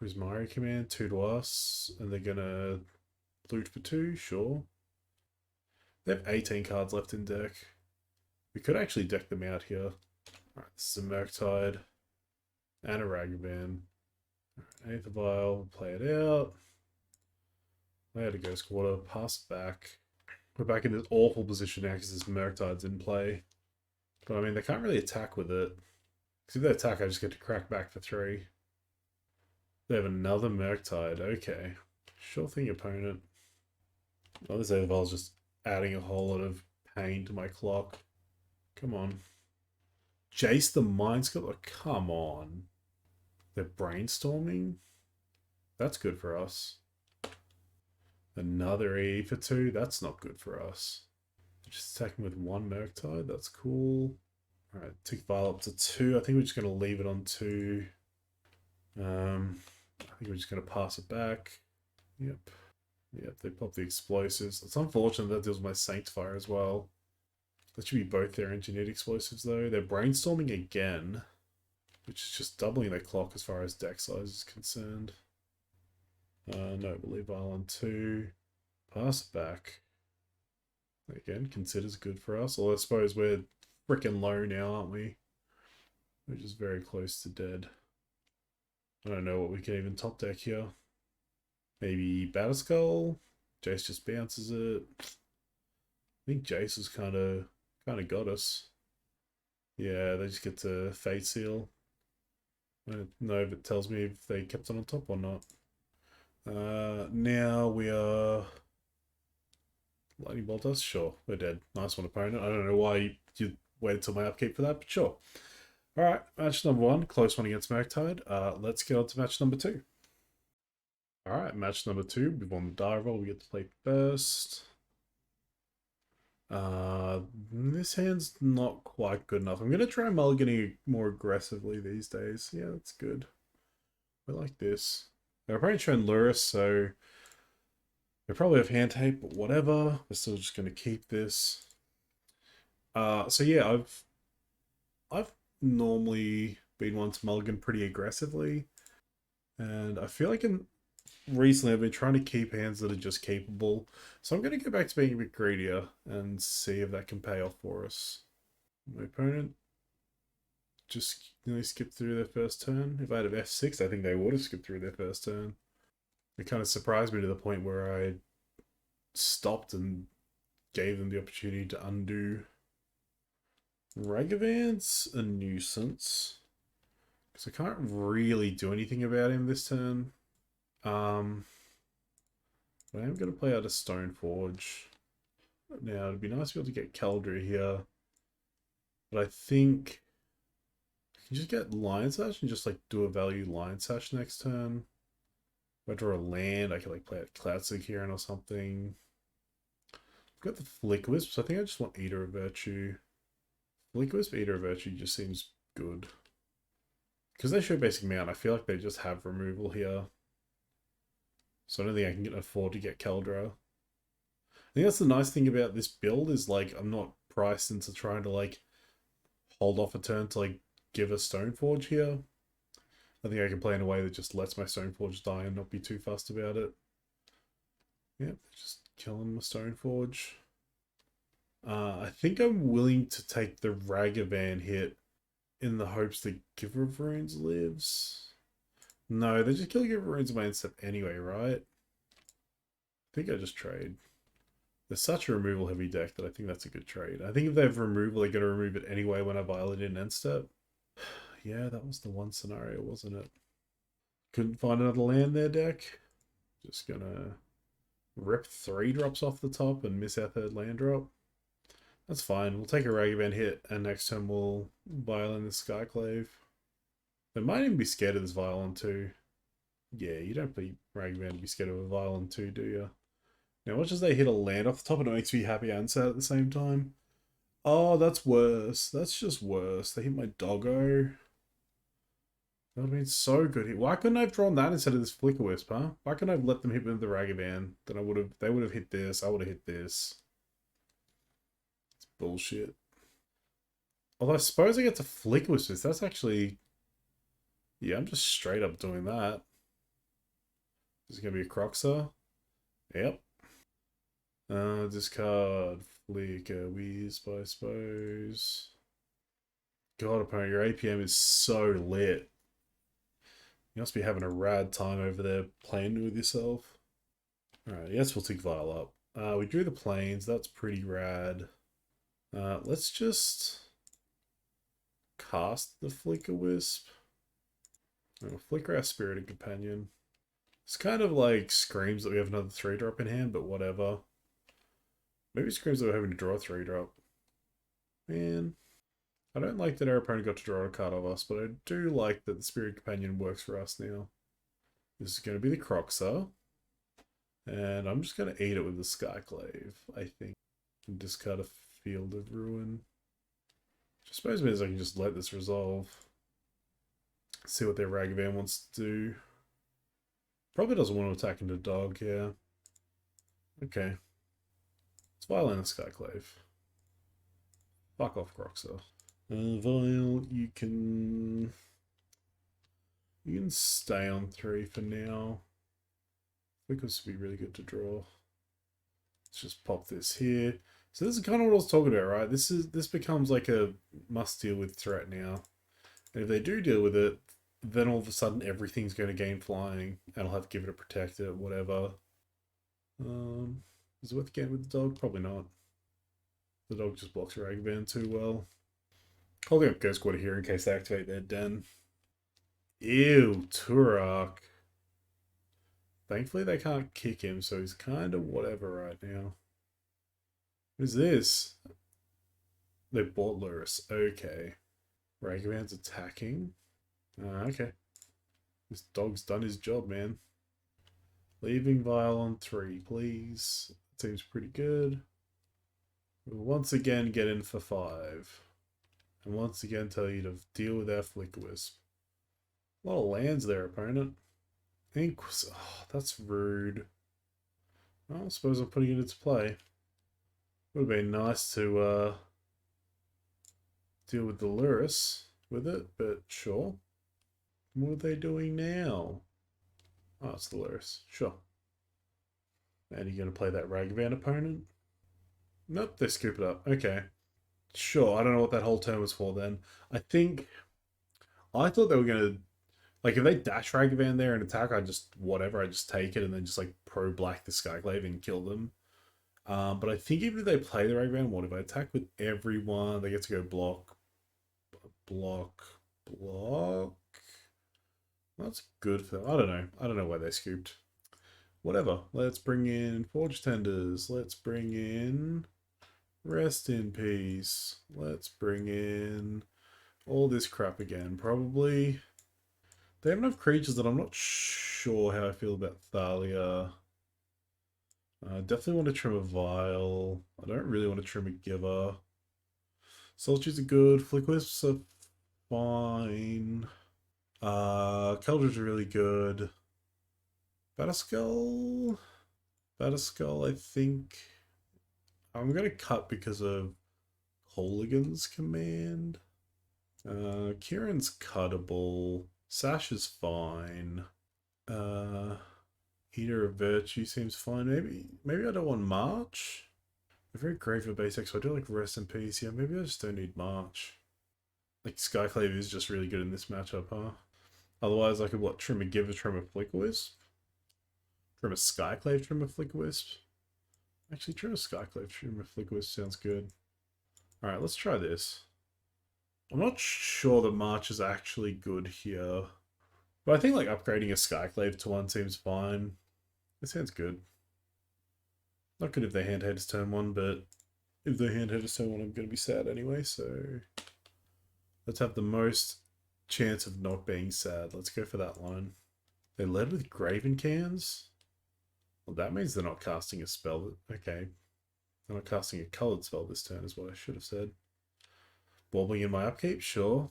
Prismari Command, 2 to us. And they're gonna loot for 2, sure. They have 18 cards left in deck. We could actually deck them out here. Alright, this is a Murktide. And a Ragavan. Alright, 8th of Vial, we'll play it out. Play out a Ghost Quarter, pass it back. We're back in this awful position now because this Murktide's in play. But I mean, they can't really attack with it. Because if they attack, I just get to crack back for 3. They have another Murktide. Okay. Sure thing, opponent. Oh, this 8th of Vial is just adding a whole lot of pain to my clock. Come on. Jace the Mind Sculptor? Come on. They're brainstorming? That's good for us. Another E for 2? That's not good for us. Just attacking with 1 Murktide? That's cool. Alright, tick Vial up to 2. I think we're just going to leave it on 2. I think we're just going to pass it back. Yep. Yep, they pop the explosives. It's unfortunate that deals with my Sanctifier as well. That should be both their engineered explosives though. They're brainstorming again, which is just doubling their clock as far as deck size is concerned. No, we'll leave Vial on 2. Pass it back. Again, considers good for us. Although I suppose we're freaking low now, aren't we? We're just very close to dead. I don't know what we can even top deck here. Maybe Batterskull? Jace just bounces it. I think Jace has kind of got us. Yeah, they just get to Fate Seal. I don't know if it tells me if they kept it on top or not. Now we are... Lightning Bolt us? Sure, we're dead. Nice one, opponent. I don't know why you waited till my upkeep for that, but sure. Alright, match number 1. Close one against Murktide. Let's get on to match number 2. Alright, match number 2. We've won the die roll. We get to play first. This hand's not quite good enough. I'm going to try mulliganing more aggressively these days. Yeah, that's good. I like this. They're probably trying Luris, so they probably have hand tape, but whatever. We're still just going to keep this. So yeah, I've normally been one to mulligan pretty aggressively, and I feel like recently I've been trying to keep hands that are just capable. So I'm going to go back to being a bit greedier and see if that can pay off for us. My opponent just nearly skipped through their first turn. If I had an F6, I think they would have skipped through their first turn. It kind of surprised me to the point where I stopped and gave them the opportunity to undo. Ragavan's a nuisance because I can't really do anything about him this turn. But I am going to play out a Stoneforge. Now, it'd be nice to be able to get Caldra here. But I think I can just get Lion Sash and just like do a value Lion Sash next turn. If I draw a land, I could like play out Cloudseek here or something. I've got the Flick Wisp, so I think I just want Eater of Virtue. Flick Wisp, Eater of Virtue just seems good. Because they show basic mount, I feel like they just have removal here. So I don't think I can afford to get Caldra. I think that's the nice thing about this build is like I'm not priced into trying to like hold off a turn to like give a Stoneforge here. I think I can play in a way that just lets my Stoneforge die and not be too fussed about it. Yep, just killing my Stoneforge. I think I'm willing to take the Ragavan hit in the hopes that Giver of Runes lives. No, they just kill Giver of Runes in my instep anyway, right? I think I just trade. They're such a removal heavy deck that I think that's a good trade. I think if they have removal, they're going to remove it anyway when I Violet in end step. Yeah, that was the one scenario, wasn't it? Couldn't find another land there, deck. Just gonna rip 3 drops off the top and miss our 3rd land drop. That's fine. We'll take a Ragavan hit, and next turn we'll Violin the Skyclave. They might even be scared of this Violin too. Yeah, you don't play Ragavan to be scared of a Violin too, do you? Now, watch as they hit a land off the top and it makes me happy and sad at the same time. Oh, that's worse. That's just worse. They hit my doggo. That would have been so good. Why couldn't I have drawn that instead of this Flicker Wisp, huh? Why couldn't I have let them hit me with the Ragavan? Then they would have hit this. I would have hit this. It's bullshit. Although I suppose I get to Flicker Wisp this. That's actually... Yeah, I'm just straight up doing that. Is it going to be a Croxer? Yep. Discard Flicker Wisp, I suppose. God, opponent, your APM is so lit. You must be having a rad time over there playing with yourself. Alright, yes, we'll take Vial up. We drew the planes, that's pretty rad. Let's just cast the Flicker Wisp. Flicker our Spirited Companion. It's kind of like screams that we have another 3-drop in hand, but whatever. Maybe it screams that we're having to draw a 3-drop. Man. I don't like that our opponent got to draw a card of us, but I do like that the Spirit Companion works for us now. This is going to be the Croxer. And I'm just going to eat it with the Skyclave, I think. And discard a Field of Ruin. Which I suppose means I can just let this resolve. See what their Ragavan wants to do. Probably doesn't want to attack into dog, yeah. Okay. Let's Violent the Skyclave. Fuck off, Croxer. Vial, you can stay on 3 for now. I think this would be really good to draw. Let's just pop this here. So this is kind of what I was talking about, right? This becomes like a must deal with threat now. And if they do deal with it, then all of a sudden everything's going to gain flying, and I'll have to give it a protector, whatever. Is it worth getting with the dog? Probably not. The dog just blocks Ragavan too well. Holding up Ghost Quarter here in case they activate their den. Ew, Turok. Thankfully they can't kick him, so he's kind of whatever right now. Who's this? They bought Luris. Okay. Ragavan's attacking. Okay. This dog's done his job, man. Leaving Vial on 3, please. That seems pretty good. We'll once again get in for 5. And once again tell you to deal with our Flickerwisp. A lot of lands there, opponent. Oh, that's rude. Well, I suppose I'm putting it into play. Would have been nice to deal with the Lurus with it, but sure. What are they doing now? Oh, it's the Lurus. Sure. And you're going to play that Ragavan opponent? Nope, they scoop it up. Okay. Sure, I don't know what that whole turn was for then. I thought they were going to... Like, if they dash Ragavan there and attack, I just take it and then just, like, pro-black the Skyclave and kill them. But I think even if they play the Ragavan, what if I attack with everyone? They get to go block, block, block. That's good for them. I don't know. I don't know why they scooped. Whatever. Let's bring in Forge Tenders. Let's bring in Rest in Peace. Let's bring in all this crap again. Probably. They have enough creatures that I'm not sure how I feel about Thalia. I definitely want to trim a Vial. I don't really want to trim a Giver. Solitudes are good. Flickwisps are fine. Keldridge are really good. Batterskull? Batterskull, I think... I'm going to cut because of Hooligan's command. Kieran's cuttable. Sash is fine. Eater of Virtue seems fine. Maybe I don't want March. I'm very great for basic, so I do like Rest in Peace. Yeah, maybe I just don't need March. Like, Skyclave is just really good in this matchup, huh? Otherwise, I could, what, trim a Giver, trim a Flickerwisp? Trim a Skyclave, trim a Flickerwisp? Actually, trim a Skyclave, trim a Flickerwisp sounds good. Alright, let's try this. I'm not sure that March is actually good here. But I think, like, upgrading a Skyclave to 1 seems fine. It sounds good. Not good if they hand haters turn 1, but if they hand haters turn 1, I'm going to be sad anyway, so... Let's have the most chance of not being sad. Let's go for that line. They led with Graven Cans? Well, that means they're not casting a spell. Okay. They're not casting a coloured spell this turn is what I should have said. Wobbling in my upkeep? Sure.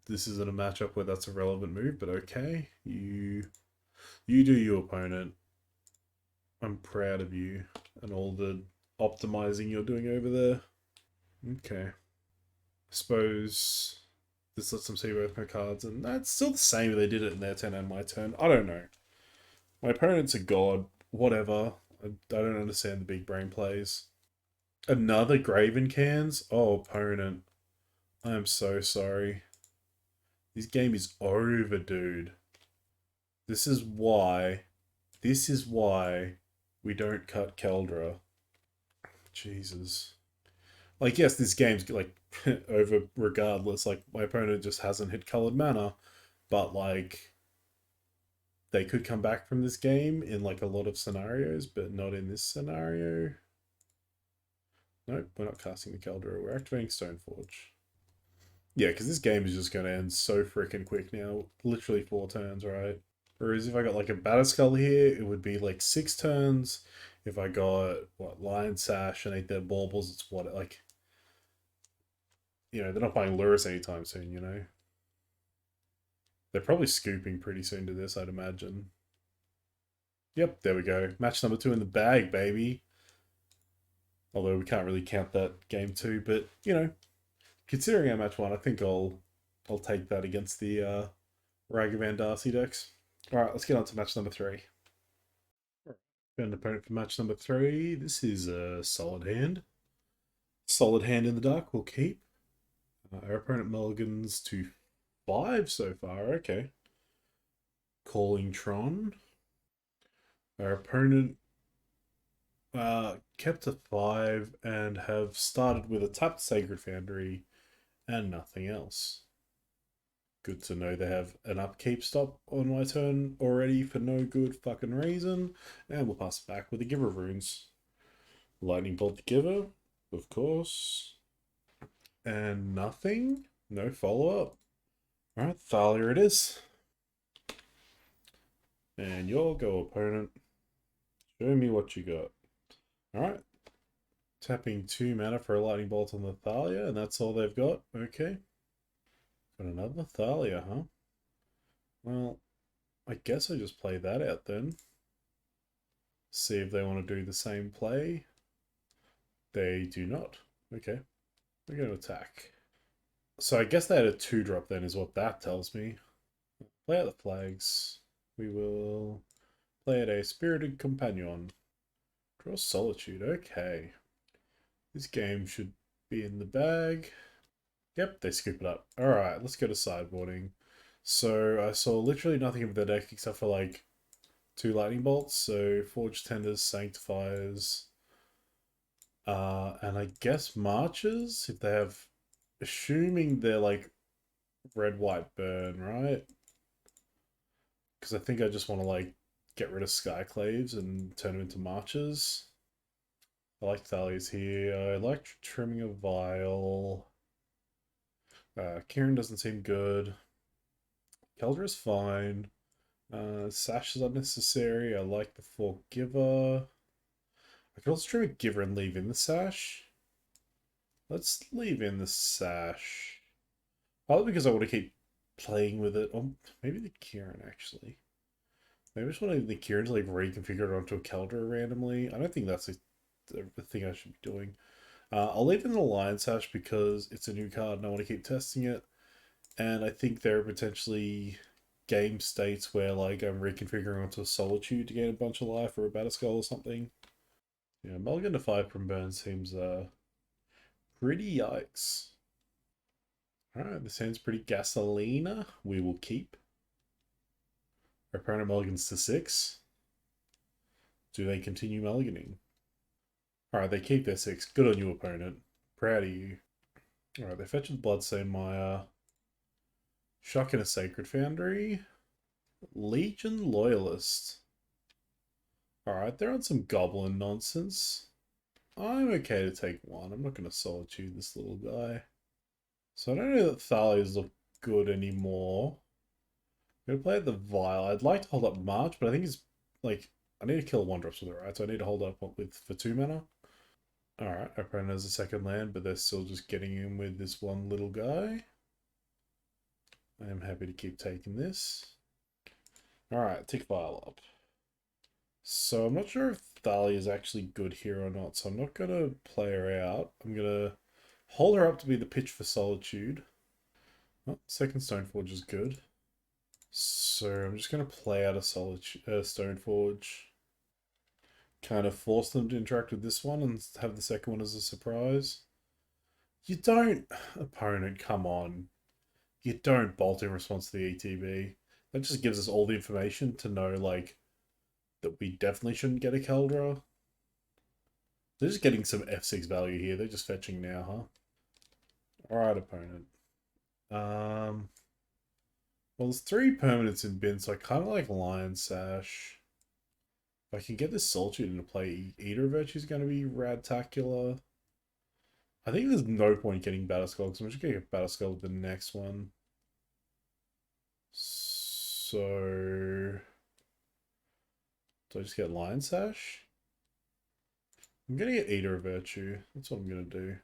This isn't a matchup where that's a relevant move, but okay. You do you, opponent. I'm proud of you and all the optimizing you're doing over there. Okay. I suppose this lets them see both my cards, and that's still the same if they did it in their turn and my turn. I don't know. My opponent's a god. Whatever. I don't understand the big brain plays. Another Graven Cans? Oh, opponent. I am so sorry. This game is over, dude. This is why we don't cut Keldra. Jesus. Like, yes, this game's, like, over regardless. Like, my opponent just hasn't hit colored mana. But, like, they could come back from this game in, like, a lot of scenarios, but not in this scenario. Nope, we're not casting the Keldra. We're activating Stoneforge. Yeah, because this game is just going to end so freaking quick now. Literally 4 turns, right? Whereas if I got like a Batterskull here, it would be like 6 turns. If I got, what, Lion Sash and ate their baubles, it's what, like... You know, they're not playing Lurus anytime soon, you know? They're probably scooping pretty soon to this, I'd imagine. Yep, there we go. Match number 2 in the bag, baby. Although we can't really count that game 2, but, you know, considering our match 1, I think I'll take that against the Ragavan Darcy decks. Alright, let's get on to match number 3. Got an opponent for match number 3. This is a solid hand. Solid hand in the dark, we'll keep. Our opponent mulligans to 5 so far, okay. Calling Tron. Our opponent kept to 5 and have started with a tapped Sacred Foundry and nothing else. Good to know they have an upkeep stop on my turn already for no good fucking reason. And we'll pass it back with the Giver runes. Lightning Bolt the Giver, of course. And nothing? No follow-up. Alright, Thalia it is. And you'll go, opponent. Show me what you got. Alright. Tapping 2 mana for a lightning bolt on the Thalia, and that's all they've got. Okay. Got another Thalia, huh? Well, I guess I just play that out then. See if they want to do the same play. They do not. Okay. We're going to attack. So I guess they had a 2-drop then, is what that tells me. Play out the flags. We will play out a Spirited Companion. Draw Solitude. Okay. This game should be in the bag. Yep, they scoop it up. Alright, let's go to sideboarding. So I saw literally nothing of the deck except for like 2 lightning bolts. So Forged Tenders, Sanctifiers, and I guess Marches, if they have, assuming they're like red, white, burn, right? Because I think I just want to like get rid of Skyclaves and turn them into Marches. I like Thalia's here. I like trimming a Vial. Kieran doesn't seem good. Keldra's fine. Sash is unnecessary. I like the Forgiver. I could also trim a Giver and leave in the Sash. Let's leave in the Sash. Probably because I want to keep playing with it. Or maybe the Kieran, actually. Maybe I just want the Kieran to like reconfigure it onto a Keldra randomly. I don't think that's the thing I should be doing. I'll leave in the Lion Sash because it's a new card and I want to keep testing it. And I think there are potentially game states where like I'm reconfiguring onto a Solitude to gain a bunch of life or a Batterskull or something. Yeah, Mulligan to 5 from burn seems pretty yikes. Alright, this hand's pretty Gasolina. We will keep. Our opponent mulligans to 6. Do they continue mulliganing? Alright, they keep their 6. Good on you, opponent. Proud of you. Alright, they fetch with Bloodstained Mire. Shock in a Sacred Foundry. Legion Loyalist. Alright, they're on some goblin nonsense. I'm okay to take 1. I'm not going to Solitude this little guy. So I don't know that Thalias look good anymore. I'm going to play the Vial. I'd like to hold up March, but I think it's like, I need to kill 1-drops with it, right? So I need to hold up with for 2 mana. Alright, our opponent has a second land, but they're still just getting in with this one little guy. I am happy to keep taking this. Alright, tick Vial up. So I'm not sure if Thalia is actually good here or not, so I'm not going to play her out. I'm going to hold her up to be the pitch for Solitude. Oh, second Stoneforge is good. So I'm just going to play out a Stoneforge. Kind of force them to interact with this one and have the second one as a surprise. You don't, opponent, come on. You don't bolt in response to the ETB. That just gives us all the information to know, like, that we definitely shouldn't get a Keldra. They're just getting some F6 value here. They're just fetching now, huh? Alright, opponent. Well, there's 3 permanents in bin, so I kind of like Lion Sash. If I can get this Solitude into play, Eater Virtue is going to be radtacular. I think there's no point getting Batterskull, because I'm just going to get Batterskull with the next one. So... do I just get Lion Sash? I'm going to get Eater Virtue. That's what I'm going to do.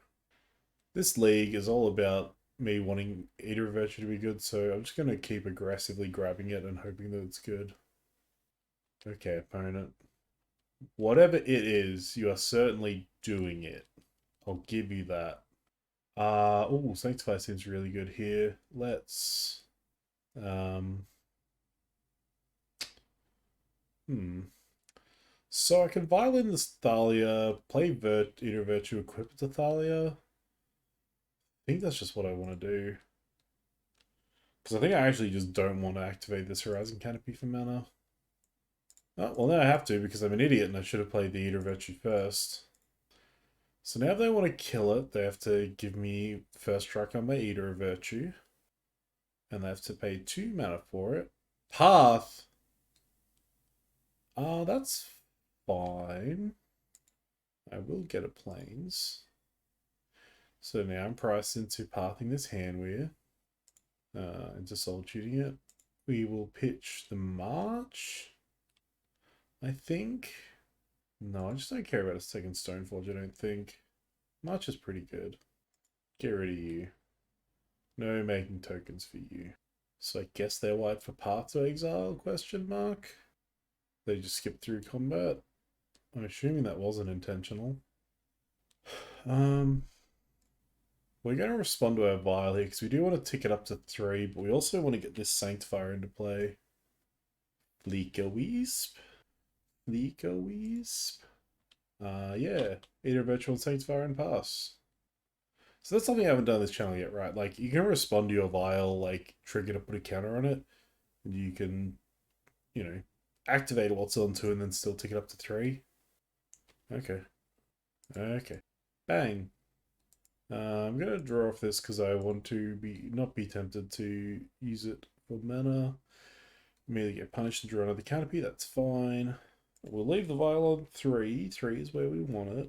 This league is all about me wanting Eater Virtue to be good, so I'm just going to keep aggressively grabbing it and hoping that it's good. Okay, opponent. Whatever it is, you are certainly doing it. I'll give you that. Oh, Sanctify seems really good here. Let's... So I can Violin this Thalia, play Eater Virtue, equip it to Thalia. I think that's just what I want to do. Because I think I actually just don't want to activate this Horizon Canopy for mana. Oh, well, now I have to because I'm an idiot and I should have played the Eater Virtue first. So now if they want to kill it, they have to give me first strike on my Eater Virtue. And they have to pay 2 mana for it. Path! That's fine. I will get a Plains. So now I'm priced into pathing this Handweir. Into Solituding it. We will pitch the March, I think. No, I just don't care about a second Stoneforge, I don't think. March is pretty good. Get rid of you. No making tokens for you. So I guess they're white for Path to Exile, question mark? They just skipped through combat? I'm assuming that wasn't intentional. We're going to respond to our Vial here, because we do want to tick it up to 3, but we also want to get this Sanctifier into play. Fleekawisp? Yeah. Eater Virtual Sanctifier and pass. So that's something I haven't done on this channel yet, right? Like, you can respond to your Vial, like, trigger to put a counter on it. And you can, you know, activate what's on 2 and then still tick it up to 3. Okay. Okay. Bang. I'm going to draw off this because I want to not be tempted to use it for mana. Immediately get punished and draw another canopy, that's fine. We'll leave the Vial on 3. 3 is where we want it.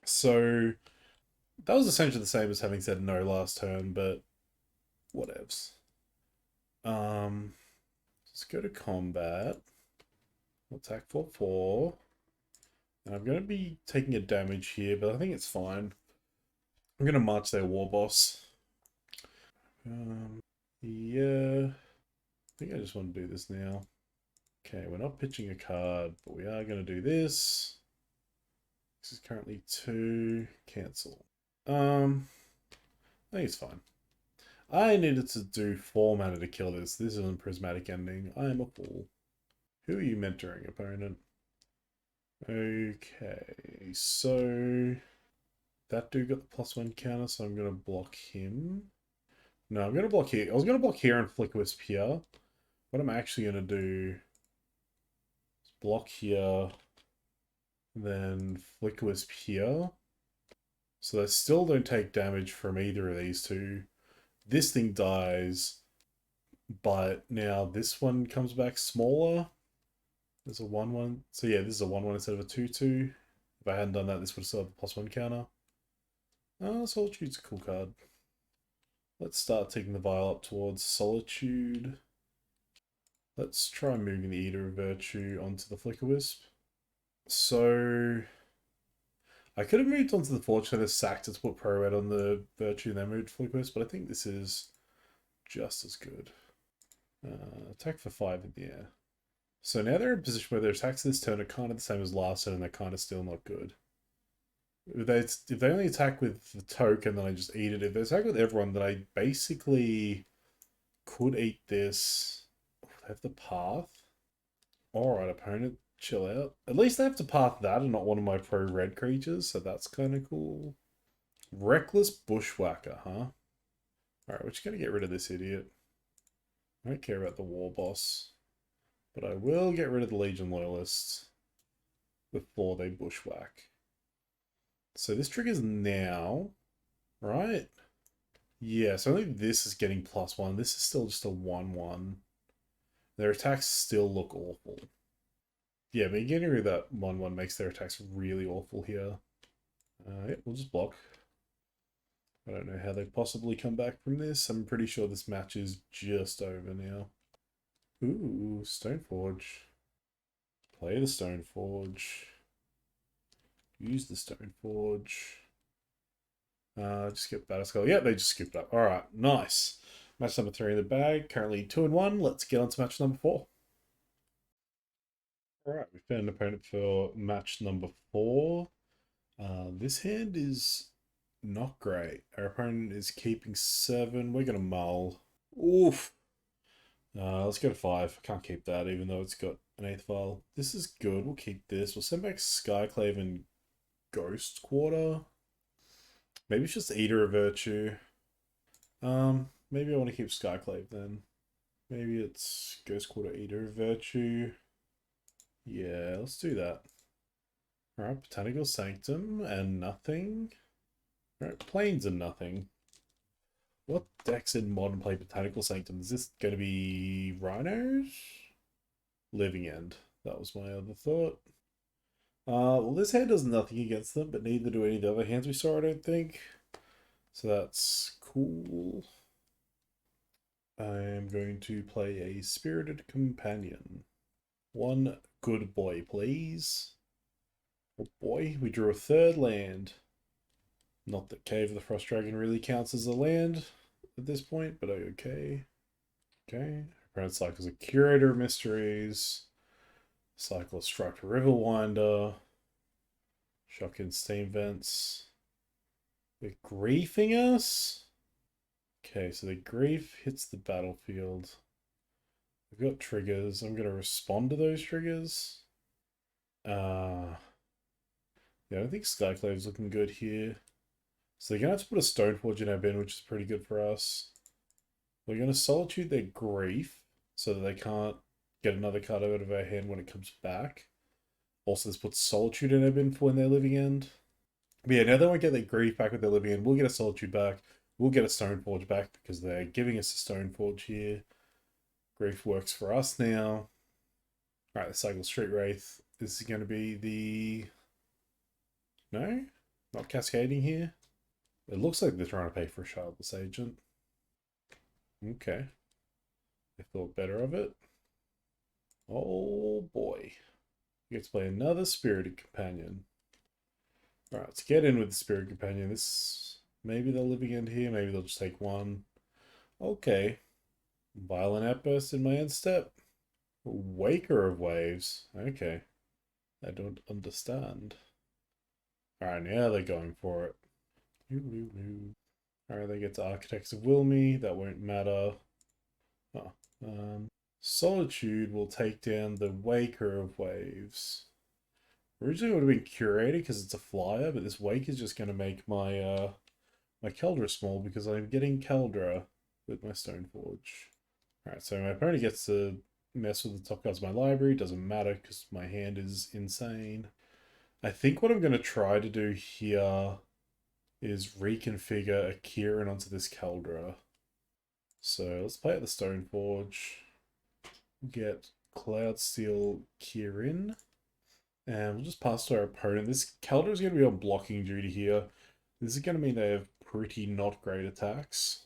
So, that was essentially the same as having said no last turn, but whatevs. Let's go to combat. Attack for 4. And I'm going to be taking a damage here, but I think it's fine. I'm going to march their war boss. Yeah. I think I just want to do this now. Okay, we're not pitching a card, but we are going to do this. This is currently 2. Cancel. I think it's fine. I needed to do 4 mana to kill this. This is a prismatic ending. I am a fool. Who are you mentoring, opponent? Okay, so that dude got the +1 counter, so I'm going to block him. No, I'm going to block here. I was going to block here and Flickwisp here. What I'm actually going to do is block here, then Flickwisp here. So they still don't take damage from either of these two. This thing dies, but now this one comes back smaller. There's a 1/1. So yeah, this is a 1/1 instead of a 2/2. If I hadn't done that, this would still have a +1 counter. Solitude's a cool card. Let's start taking the Vial up towards Solitude. Let's try moving the Eater of Virtue onto the Flickerwisp. So I could have moved onto the Fortune of sacked to put Pro Red on the Virtue and then moved Flickerwisp, but I think this is just as good. Attack for 5 in the air. So now they're in a position where their attacks this turn are kind of the same as last turn, and they're kind of still not good. If they only attack with the token, then I just eat it. If they attack with everyone, then I basically could eat this. Oh, they have the path. Alright, opponent, chill out. At least they have to path that and not one of my pro-red creatures, so that's kind of cool. Reckless Bushwhacker, huh? Alright, we're just going to get rid of this idiot. I don't care about the war boss. But I will get rid of the Legion Loyalists before they bushwhack. So this triggers now, right? Yeah, so only this is getting +1. This is still just a 1/1. Their attacks still look awful. Yeah, but getting rid of that 1/1 makes their attacks really awful here. Yeah, we'll just block. I don't know how they possibly come back from this. I'm pretty sure this match is just over now. Ooh, Stoneforge. Play the Stoneforge. Use the Stoneforge. Just get Batterskull. Yeah, they just scooped up. Alright, nice. Match number 3 in the bag. Currently 2-1. Let's get on to match number 4. Alright, we found an opponent for match number 4. This hand is not great. Our opponent is keeping 7. We're going to mull. Oof. Let's go to 5. I can't keep that, even though it's got an 8th Vial. This is good. We'll keep this. We'll send back Skyclave and Ghost Quarter. Maybe it's just Eater of Virtue. Maybe I want to keep Skyclave then. Maybe it's Ghost Quarter, Eater of Virtue. Yeah, let's do that. Alright, Botanical Sanctum and nothing. Alright, Plains and nothing. What decks in Modern play Botanical Sanctum? Is this going to be Rhinos? Living End. That was my other thought. Well, this hand does nothing against them, but neither do any of the other hands we saw, I don't think. So that's cool. I am going to play a Spirited Companion. One good boy, please. Oh boy, we drew a 3rd land. Not that Cave of the Frost Dragon really counts as a land at this point, but okay. Okay. Opponent cycles a Curator of Mysteries. Cycle a Struct Riverwinder. Shotgun Steam Vents. They're griefing us? Okay, so the grief hits the battlefield. We've got triggers. I'm going to respond to those triggers. Yeah, I don't think Skyclave's looking good here. So they're going to have to put a Stoneforge in our bin, which is pretty good for us. We're going to Solitude their grief so that they can't get another card out of our hand when it comes back. Also, let's put Solitude in our bin for when they're living end. But yeah, now they won't get their grief back with their living end. We'll get a Solitude back. We'll get a Stoneforge back because they're giving us a Stoneforge here. Grief works for us now. Alright, the Cycle Street Wraith. This is going to be the... No? Not cascading here? It looks like they're trying to pay for a Shardless Agent. Okay. They thought better of it. Oh boy. We get to play another Spirited Companion. Alright, let's get in with the Spirit Companion. This... Maybe they'll living end here. Maybe they'll just take one. Okay. Violent Outburst in my end step. Waker of Waves. Okay. I don't understand. Alright, now they're going for it. Alright, they get to Architects of Wilmy. That won't matter. Oh, Solitude will take down the Waker of Waves. Originally it would have been Curator because it's a flyer, but this Wake is just going to make my my Keldra small because I'm getting Keldra with my Stoneforge. Alright, so my opponent gets to mess with the top cards of my library. Doesn't matter because my hand is insane. I think what I'm going to try to do here is reconfigure a Kieran onto this Keldra. So let's play at the Stoneforge. Get Cloudsteel Kieran. And we'll just pass to our opponent. This Keldra is going to be on blocking duty here. This is going to mean they have pretty not great attacks.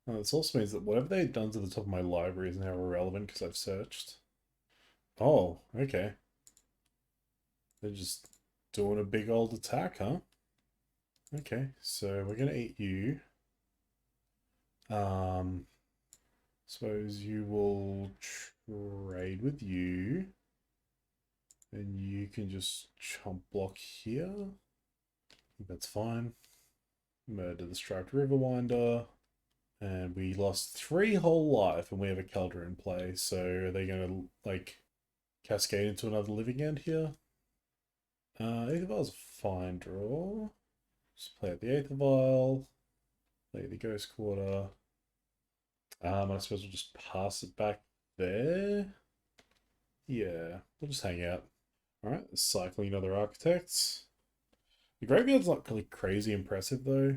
This also means that whatever they've done to the top of my library is now irrelevant because I've searched. Oh, okay. They're just doing a big old attack, huh? Okay, so we're going to eat you. Suppose you will trade with you. And you can just chomp block here. That's fine. Murder the Striped Riverwinder. And we lost 3 whole life and we have a Keldra in play. So are they going to, like, cascade into another living end here? Aether Vial's a fine draw. Just play at the Aether Vial. Play the Ghost Quarter. I suppose we'll just pass it back there. Yeah, we'll just hang out. Alright, cycling other architects. The graveyard's not really crazy impressive though.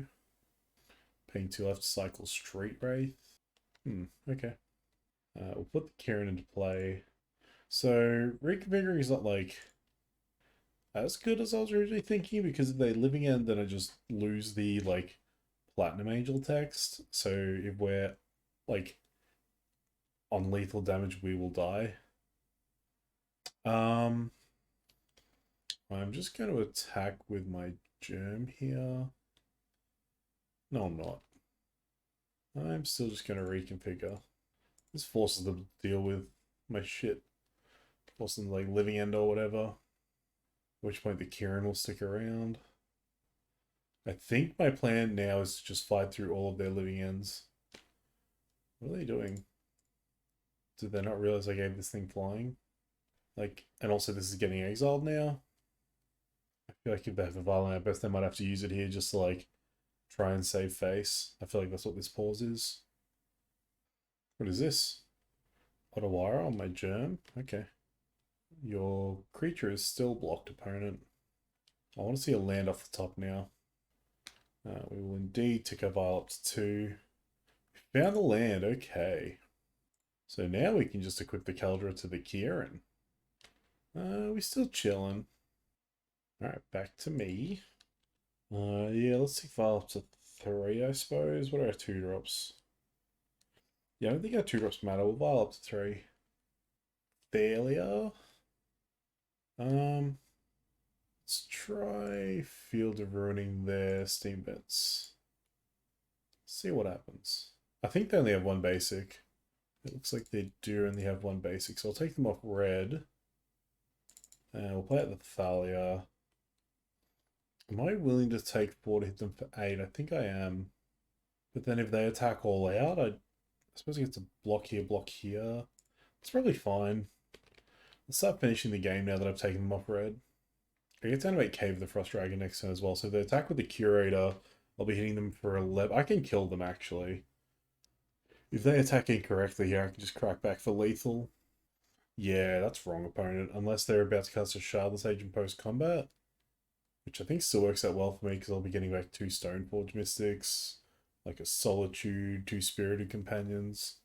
Paying 2 left to cycle Street Wraith. Okay. We'll put the Kieran into play. So, reconfiguring is not like as good as I was originally thinking because if they're living end, then I just lose the like Platinum Angel text. So if we're like on lethal damage, we will die. I'm just going to attack with my Germ here. No, I'm not. I'm still just going to reconfigure. This forces them to deal with my shit. Forces them to like living end or whatever. At which point the Kieran will stick around. I think my plan now is to just fight through all of their living ends. What are they doing? Did they not realize I gave this thing flying? Like, and also this is getting exiled now. I feel like if they have a violent outburst, they might have to use it here just to like try and save face. I feel like that's what this pause is. What is this? Otawara on my Germ? Okay. Your creature is still blocked, opponent. I want to see a land off the top now. We will indeed tick our Vial up to 2. We found the land, okay. So now we can just equip the Keldra to the Kieran. We still chilling. Alright, back to me. Yeah, let's tick Vial up to 3, I suppose. What are our 2-drops? Yeah, I don't think our 2-drops matter. We'll Vial up to 3. Failure. Let's try Field of Ruining their steam vents. See what happens. I think they only have one basic. It looks like they do only have one basic, so I'll take them off red. And we'll play out the Thalia. Am I willing to take 4 to hit them for 8? I think I am. But then if they attack all out, I suppose I get to block here. It's probably fine. Let's start finishing the game now that I've taken them off red. I get to animate Cave the Frost Dragon next turn as well, so if they attack with the Curator, I'll be hitting them for 11. I can kill them, actually. If they attack incorrectly here, I can just crack back for lethal. Yeah, that's wrong, opponent. Unless they're about to cast a Shardless Agent post-combat. Which I think still works out well for me, because I'll be getting back 2 Stoneforge Mystics, like a Solitude, 2 Spirited Companions.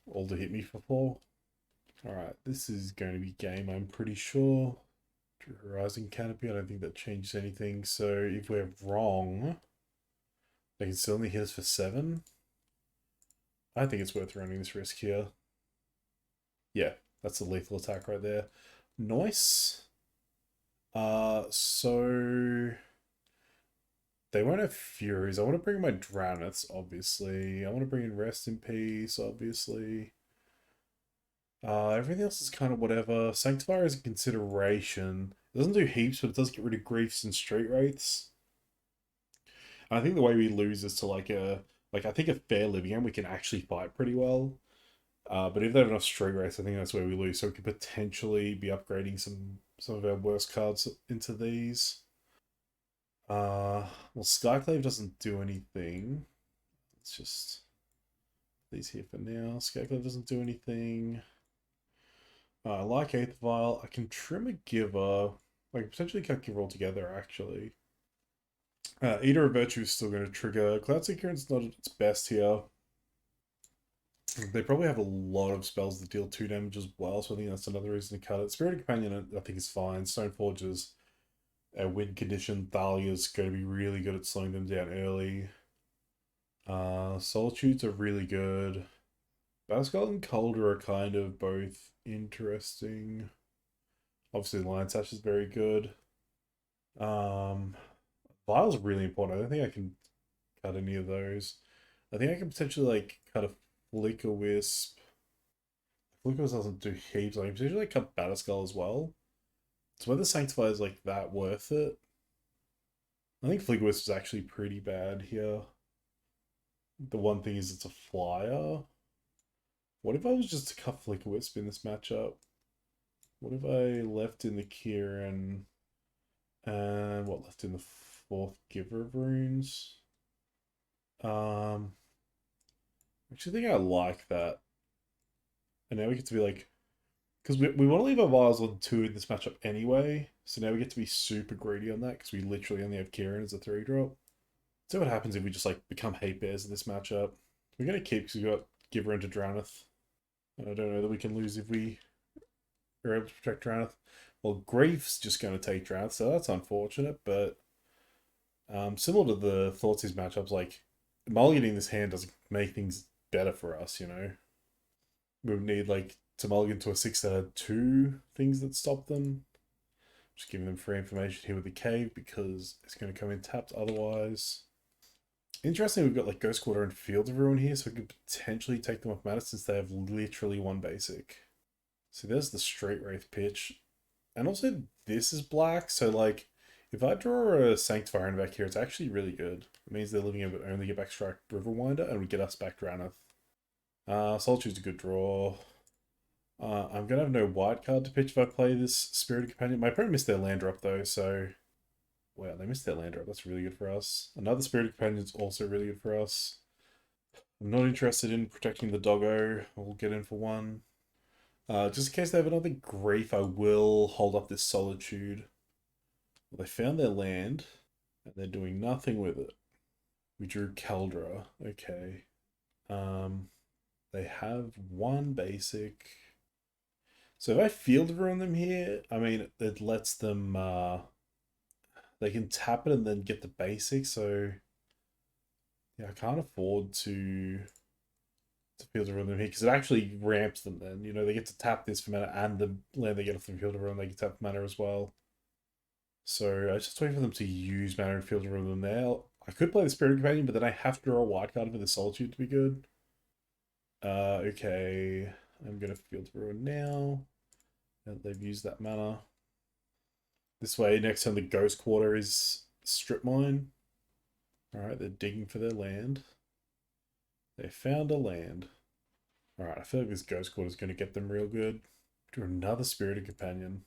All to hit me for 4. Alright, this is going to be game, I'm pretty sure. Rising Canopy, I don't think that changes anything. So if we're wrong, they can still only hit us for 7. I think it's worth running this risk here. Yeah, that's a lethal attack right there. Nice. So they won't have Furies. I want to bring my Drowneths, obviously. I want to bring in Rest in Peace, obviously. Everything else is kind of whatever. Sanctifier is a consideration. It doesn't do heaps, but it does get rid of Griefs and Street Wraiths. And I think the way we lose is to I think a fair living game, we can actually fight pretty well. But if they have enough Street Wraiths, I think that's where we lose. So we could potentially be upgrading some of our worst cards into these. Well, Skyclave doesn't do anything. Let's just these here for now. Skyclave doesn't do anything. I like Eighth Vial. I can trim a Giver. I can potentially cut Giver altogether, actually. Eater of Virtue is still going to trigger. Cloudseeker is not at its best here. They probably have a lot of spells that deal 2 damage as well, so I think that's another reason to cut it. Spirited Companion, I think, is fine. Stoneforge is a win condition. Thalia is going to be really good at slowing them down early. Solitudes are really good. Bascal and Calder are kind of both interesting. Obviously, Lion Sash is very good. Vial's really important. I don't think I can cut any of those. I think I can potentially cut a Flicker Wisp. Flicker Wisp doesn't do heaps. I can potentially cut Batterskull as well. So whether Sanctify is that worth it? I think Flicker Wisp is actually pretty bad here. The one thing is it's a flyer. What if I was just to cut Flicker Wisp in this matchup? What if I left in the Kieran and what left in the 4th Giver of Runes? I actually think I like that. And now we get to be because we want to leave our Vials on 2 in this matchup anyway. So now we get to be super greedy on that because we literally only have Kieran as a 3-drop. See what happens if we just become hate bears in this matchup. We're going to keep because we got Giver into Drowneth. And I don't know that we can lose if we are able to protect Drowneth. Well, Grief's just going to take Drowneth, so that's unfortunate, but similar to the Thoughtseize matchups, mulliganing this hand doesn't make things better for us, you know? We would need, to mulligan to a 6 that had 2 things that stop them. Just giving them free information here with the Cave because it's going to come in tapped otherwise. Interesting, we've got Ghost Quarter and Field of Ruin here, so we could potentially take them off mana since they have literally 1 basic. So there's the Street Wraith pitch. And also this is black, so if I draw a Sanctifier in back here, it's actually really good. It means they're living able to only get back Strike Riverwinder and we get us back Drowneth. Solitude's a good draw. I'm going to have no white card to pitch if I play this Spirited Companion. My opponent missed their land drop though, so... Wow, they missed their land drop. That's really good for us. Another Spirited Companion is also really good for us. I'm not interested in protecting the doggo. We'll get in for 1. Just in case they have another Grief, I will hold up this Solitude. Well, they found their land, and they're doing nothing with it. We drew Caldra. Okay. They have 1 basic. So if I Field of Ruin them here, I mean, it lets them... they can tap it and then get the basic, so... Yeah, I can't afford to Field of Ruin them here, because it actually ramps them then. You know, they get to tap this for mana, and the land they get off the Field of Ruin, they can tap mana as well. So I just wait for them to use Mana and Field of Ruin now. I could play the Spirit Companion, but then I have to draw a white card for the Solitude to be good. Okay. I'm gonna Field of Ruin now. And they've used that mana. This way, next time the Ghost Quarter is Strip Mine. Alright, they're digging for their land. They found a land. Alright, I feel like this Ghost Quarter is going to get them real good. Do another Spirited Companion.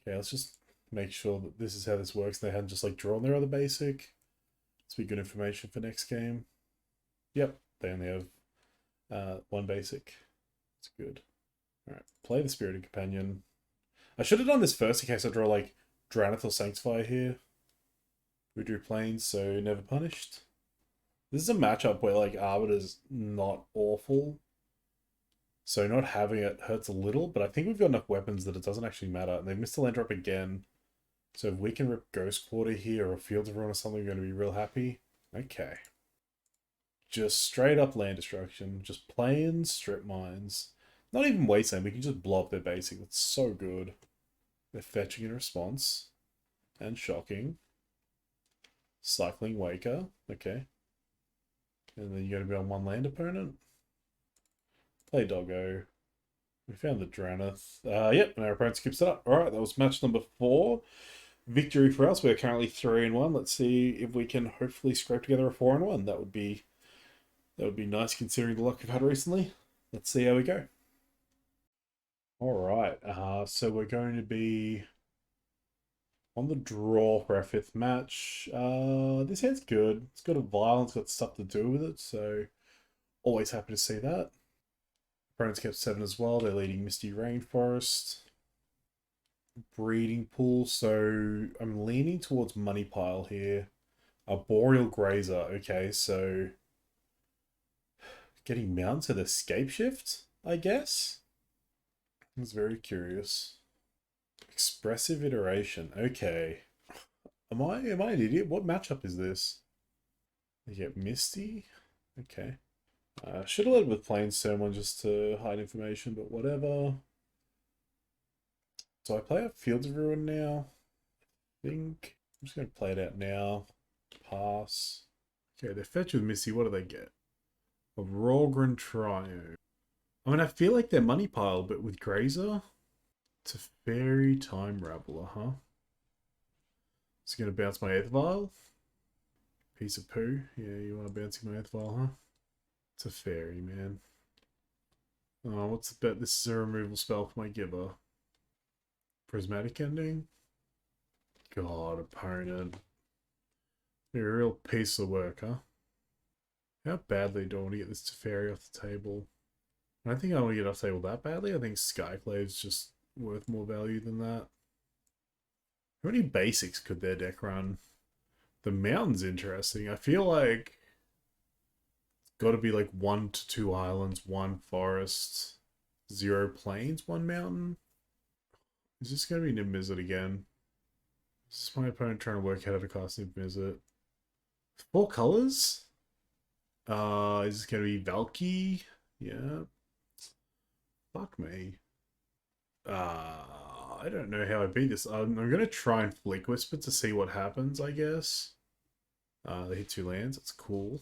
Okay, let's just make sure that this is how this works. They hadn't just like drawn their other basic. This will be good information for next game. Yep, they only have one basic. It's good. Alright, play the Spirited Companion. I should have done this first in case I draw like Dranith or Sanctify here. We drew Plains, so never punished. This is a matchup where like Arbiter's not awful. So not having it hurts a little, but I think we've got enough weapons that it doesn't actually matter. And they've missed the land drop again. So if we can rip Ghost Quarter here or Fields of Ruin or something, we're going to be real happy. Okay. Just straight up land destruction. Just plains, strip mines. Not even wasteland, we can just blow up their basic. That's so good. They're fetching in response. And shocking. Cycling Waker. Okay. And then you're going to be on one land opponent. Play Doggo. We found the Dranith. Yep, and our opponent skips it up. Alright, that was match number 4. Victory for us. We're currently 3-1. Let's see if we can hopefully scrape together a 4-1. That would be nice considering the luck we've had recently. Let's see how we go. Alright, so we're going to be on the draw for our 5th match. This hand's good. It's got a violence, got stuff to do with it, so always happy to see that. Opponents kept 7 as well. They're leading Misty Rainforest. Breeding Pool, so I'm leaning towards Money Pile here. A Boreal Grazer, okay, so getting mounts at the Scapeshift, I guess? I was very curious. Expressive Iteration, okay. Am I an idiot? What matchup is this? You get Misty? Okay. Should have led with Plainstone one just to hide information, but whatever. So I play up Fields of Ruin now. I think I'm just going to play it out now. Pass. Okay, they fetch with Misty. What do they get? A Rogran Trio. I mean, I feel like they're Money Pile, but with Grazer. It's a Fairy Time Raveler, huh? It's going to bounce my 8th Vial. Piece of poo. Yeah, you want to bounce my 8th Vial, huh? It's a Fairy, man. Oh, what's the bet? This is a removal spell for my Gibber. Prismatic Ending. God, opponent. You're a real piece of work, huh? How badly do I want to get this Teferi off the table? I don't think I want to get off the table that badly. I think Skyclave's just worth more value than that. How many basics could their deck run? The mountain's interesting. I feel like it's got to be like 1 to 2 islands, 1 forest, 0 plains, 1 mountain. Is this going to be Niv-Mizzet again? Is this my opponent trying to work out how to cast Niv-Mizzet? 4 colors? Is this going to be Valky? Yeah. Fuck me. I don't know how I beat this. I'm going to try and Flick Whisper to see what happens, I guess. They hit 2 lands. That's cool.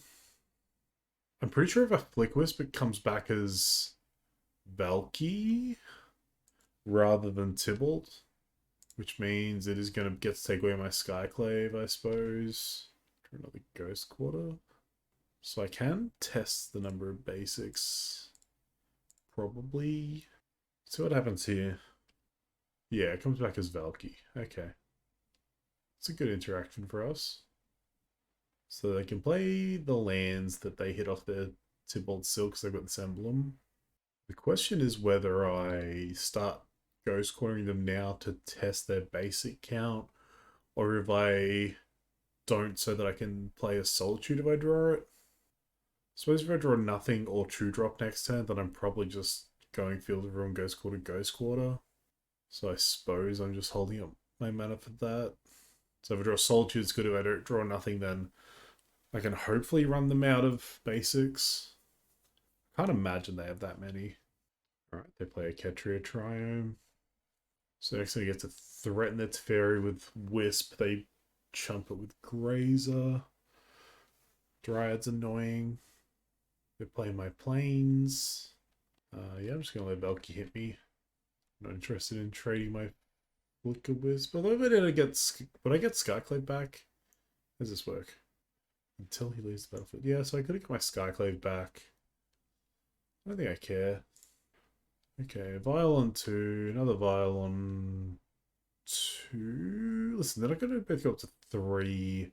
I'm pretty sure if I Flick Whisper, it comes back as Valky rather than Tybalt, which means it is going to get to take away my Skyclave, I suppose. For another Ghost Quarter. So I can test the number of basics. Probably. See what happens here. Yeah, it comes back as Valky. Okay. It's a good interaction for us. So they can play the lands that they hit off their Tybalt Silk because they've got this emblem. The question is whether I start Ghost Quartering them now to test their basic count, or if I don't so that I can play a Solitude if I draw it. I suppose if I draw nothing or True Drop next turn, then I'm probably just going Field of Ruin, Ghost Quarter. So I suppose I'm just holding up my mana for that. So if I draw Solitude, it's good. If I don't draw nothing, then I can hopefully run them out of basics. Can't imagine they have that many. Alright, they play a Ketria Triome. So next I get to threaten the Teferi with Wisp. They chump it with Grazer. Dryad's annoying. They're playing my planes. Yeah, I'm just gonna let Valky hit me. I'm not interested in trading my Flicker Wisp. Although would I get Skyclave back? How does this work? Until he leaves the battlefield. Yeah, so I could have got my Skyclave back. I don't think I care. Okay, Vial on 2, another Vial on 2. Listen, then I could have both go up to 3.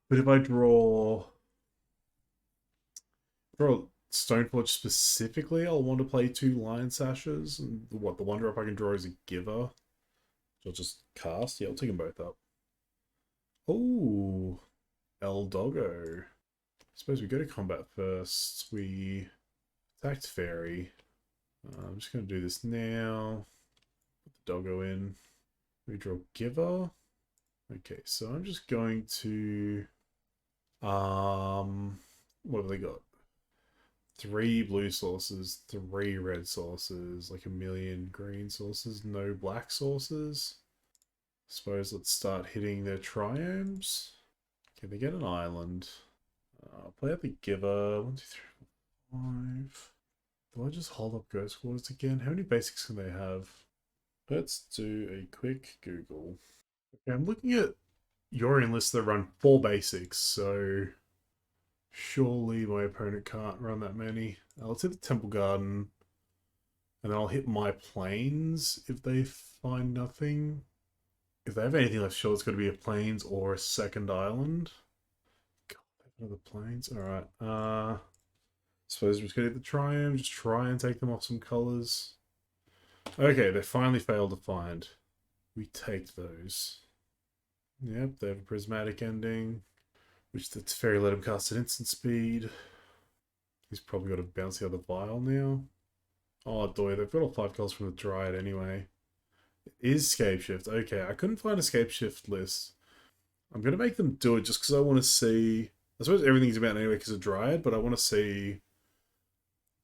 But if I draw Stoneforge specifically, I'll want to play 2 Lion Sashes. And what, the one drop I can draw is a Giver. So I'll just cast. Yeah, I'll take them both up. Oh, El Doggo. I suppose we go to combat first. We attacked Fairy. I'm just going to do this now. Put the Doggo in. We draw Giver. Okay, so I'm just going to... what have they got? 3 blue sources, 3 red sources, like a million green sources, no black sources. Suppose let's start hitting their triomes. Okay, they get an island. Play out the Giver. 1, 2, 3, 4, 5. Do I just hold up Ghost Quarters again? How many basics can they have? Let's do a quick Google. Okay, I'm looking at your enlist that run 4 basics, so surely my opponent can't run that many. Let's hit the Temple Garden, and then I'll hit my plains if they find nothing. If they have anything left, sure, it's going to be a plains or a second island. God, they have another plains. Alright, suppose we're just going to hit the Triumph, just try and take them off some colours. Okay, they finally failed to find. We take those. Yep, they have a prismatic ending, which the Teferi let him cast at instant speed. He's probably got to bounce the other Vial now. Oh, doy, they've got all 5 colors from the Dryad anyway. It is Scapeshift. Okay, I couldn't find a Scapeshift list. I'm going to make them do it just because I want to see... I suppose everything's about anyway because of Dryad, but I want to see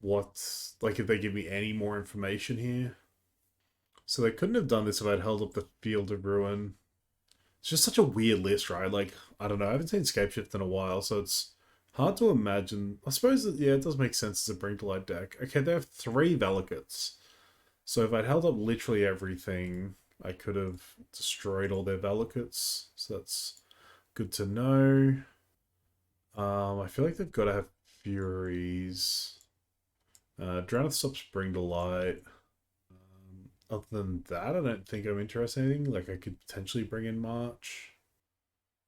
what... like, if they give me any more information here. So they couldn't have done this if I'd held up the Field of Ruin. It's just such a weird list, right? Like, I don't know, I haven't seen Scapeshift in a while, so it's hard to imagine. I suppose that, yeah, it does make sense as a Bring to Light deck. Okay, they have 3 Velicates. So if I'd held up literally everything, I could have destroyed all their Velicates. So that's good to know. I feel like they've got to have Furies. Drowneth stops Bring to Light. Other than that, I don't think I'm interested in anything. Like, I could potentially bring in March.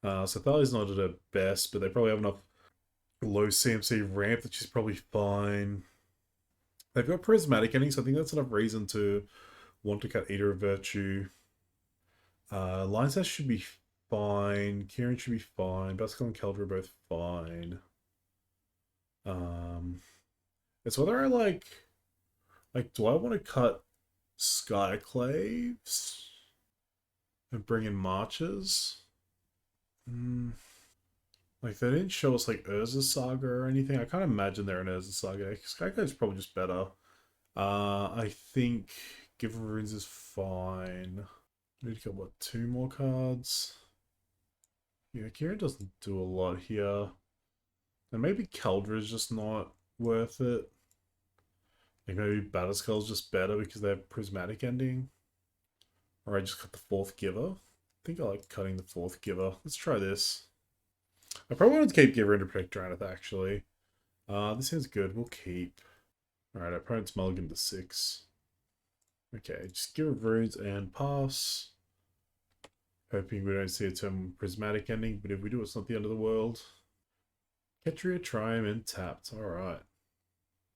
So Thalia's not at her best, but they probably have enough low CMC ramp that she's probably fine. They've got Prismatic ending, so I think that's enough reason to want to cut Eater of Virtue. Lion Sash should be fine. Kieran should be fine. Bascal and Keldra are both fine. It's whether I like, do I want to cut Skyclaves and bring in Marches? Like, they didn't show us, like, Urza Saga or anything. I can't imagine they're an Urza Saga. Skyclave's probably just better. I think Giver Runes is fine. Need to get, what, 2 more cards? Yeah, Kieran doesn't do a lot here. And maybe Keldra is just not worth it. Like, maybe Batterskull's just better because they have Prismatic ending. Or I just cut the 4th Giver. I think I like cutting the 4th Giver. Let's try this. I probably wanted to keep Giver in to protect Drowneth, actually. This sounds good. We'll keep. Alright, our opponent's mulligan to 6. Okay, just Giver Runes and pass. Hoping we don't see a term Prismatic ending, but if we do, it's not the end of the world. Ketria, Triumph, and tapped. Alright.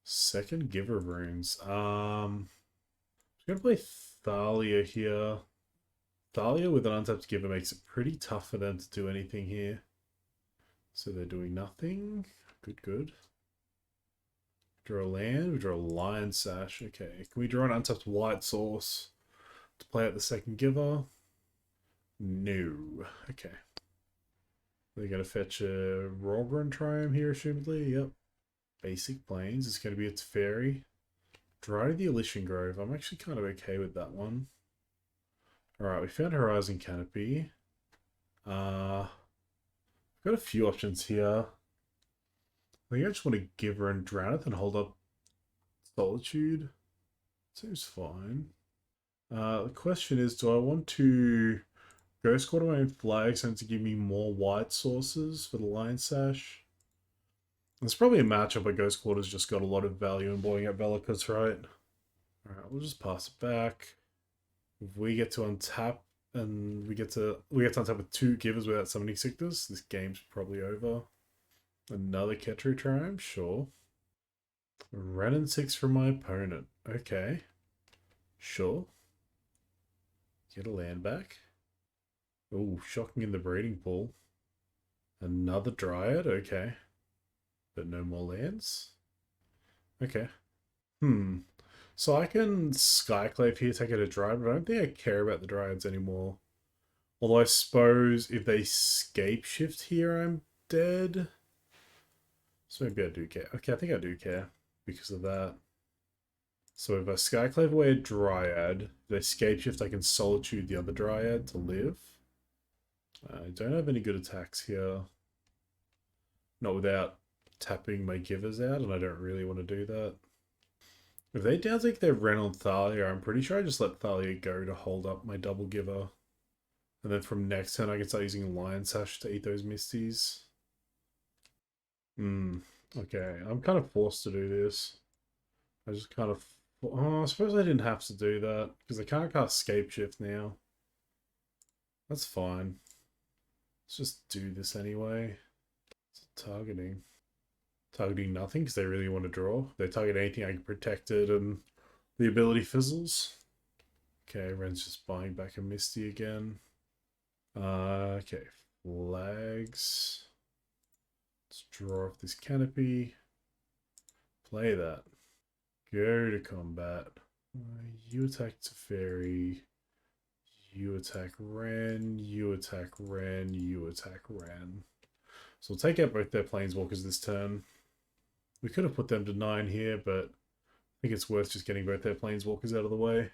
Second Giver Runes. I'm going to play Thalia here. Thalia with an untapped Giver makes it pretty tough for them to do anything here. So they're doing nothing. Good, good. Draw a land. We draw a Lion Sash. Okay. Can we draw an untapped White Source to play out the second Giver? No. Okay. They're going to fetch a Ragavan Triumph here, assumedly. Yep. Basic Plains. It's going to be its Fairy. Dry to the Elysian Grove. I'm actually kind of okay with that one. Alright, we found Horizon Canopy. Got a few options here. I think I just want to give her and drown it and hold up Solitude. Seems fine. The question is, do I want to Ghost Quarter my own flag so to give me more white sources for the Lion Sash? It's probably a matchup where Ghost Quarter's just got a lot of value in blowing up Velicus, right? Alright, we'll just pass it back. If we get to untap and we get to untap with 2 givers without summoning Sickness, this game's probably over. Another Ketru Triumph, sure. Ren and 6 from my opponent. Okay. Sure. Get a land back. Oh, shocking in the breeding pool. Another Dryad, okay. But no more lands? Okay. So I can Skyclave here, take it a Dryad, but I don't think I care about the Dryads anymore. Although I suppose if they Scapeshift here, I'm dead. So maybe I do care. Okay, I think I do care because of that. So if I Skyclave away a Dryad, if they Scapeshift, I can Solitude the other Dryad to live. I don't have any good attacks here. Not without tapping my givers out, and I don't really want to do that. If they downtake their Ren on Thalia, I'm pretty sure I just let Thalia go to hold up my double giver. And then from next turn, I can start using Lion Sash to eat those Misties. Okay, I'm kind of forced to do this. I just kind of... Oh, I suppose I didn't have to do that, because I can't cast Scapeshift now. That's fine. Let's just do this anyway. What's it targeting? Targeting nothing, because they really want to draw. If they target anything, I can protect it, and the ability fizzles. Okay, Ren's just buying back a Misty again. Okay, flags. Let's draw off this canopy. Play that. Go to combat. You attack Teferi. You attack Ren. You attack Ren. You attack Ren. So we'll take out both their Planeswalkers this turn. We could have put them to 9 here, but I think it's worth just getting both their Planeswalkers out of the way.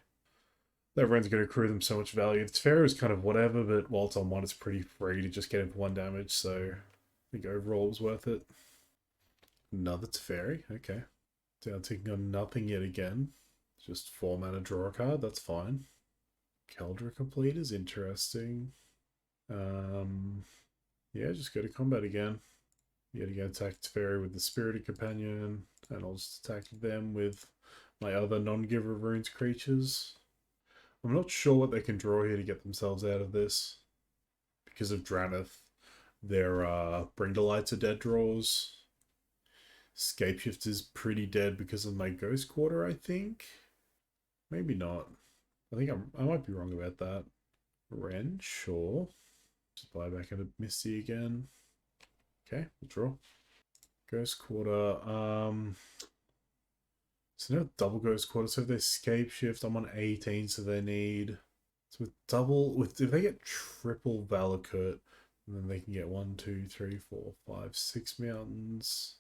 That Ren's going to accrue them so much value. The Teferi is kind of whatever, but while it's on 1, it's pretty free to just get him for 1 damage, so I think overall it was worth it. Another Teferi, okay. Down taking on nothing yet again. Just 4 mana, draw a card, that's fine. Keldra Complete is interesting. Yeah, just go to combat again. Yet again, attack Teferi with the Spirited Companion, and I'll just attack them with my other non-giver of runes creatures. I'm not sure what they can draw here to get themselves out of this. Because of Draneth, their Bring to Lights are dead draws. Scapeshift is pretty dead because of my Ghost Quarter, I think. Maybe not. I think I might be wrong about that. Ren, sure. Just buy back into Misty again. Okay, we'll draw. Ghost Quarter. So no double Ghost Quarter. So if they Scapeshift, I'm on 18, so they need. So if they get triple Valakut, then they can get 1, 2, 3, 4, 5, 6 mountains.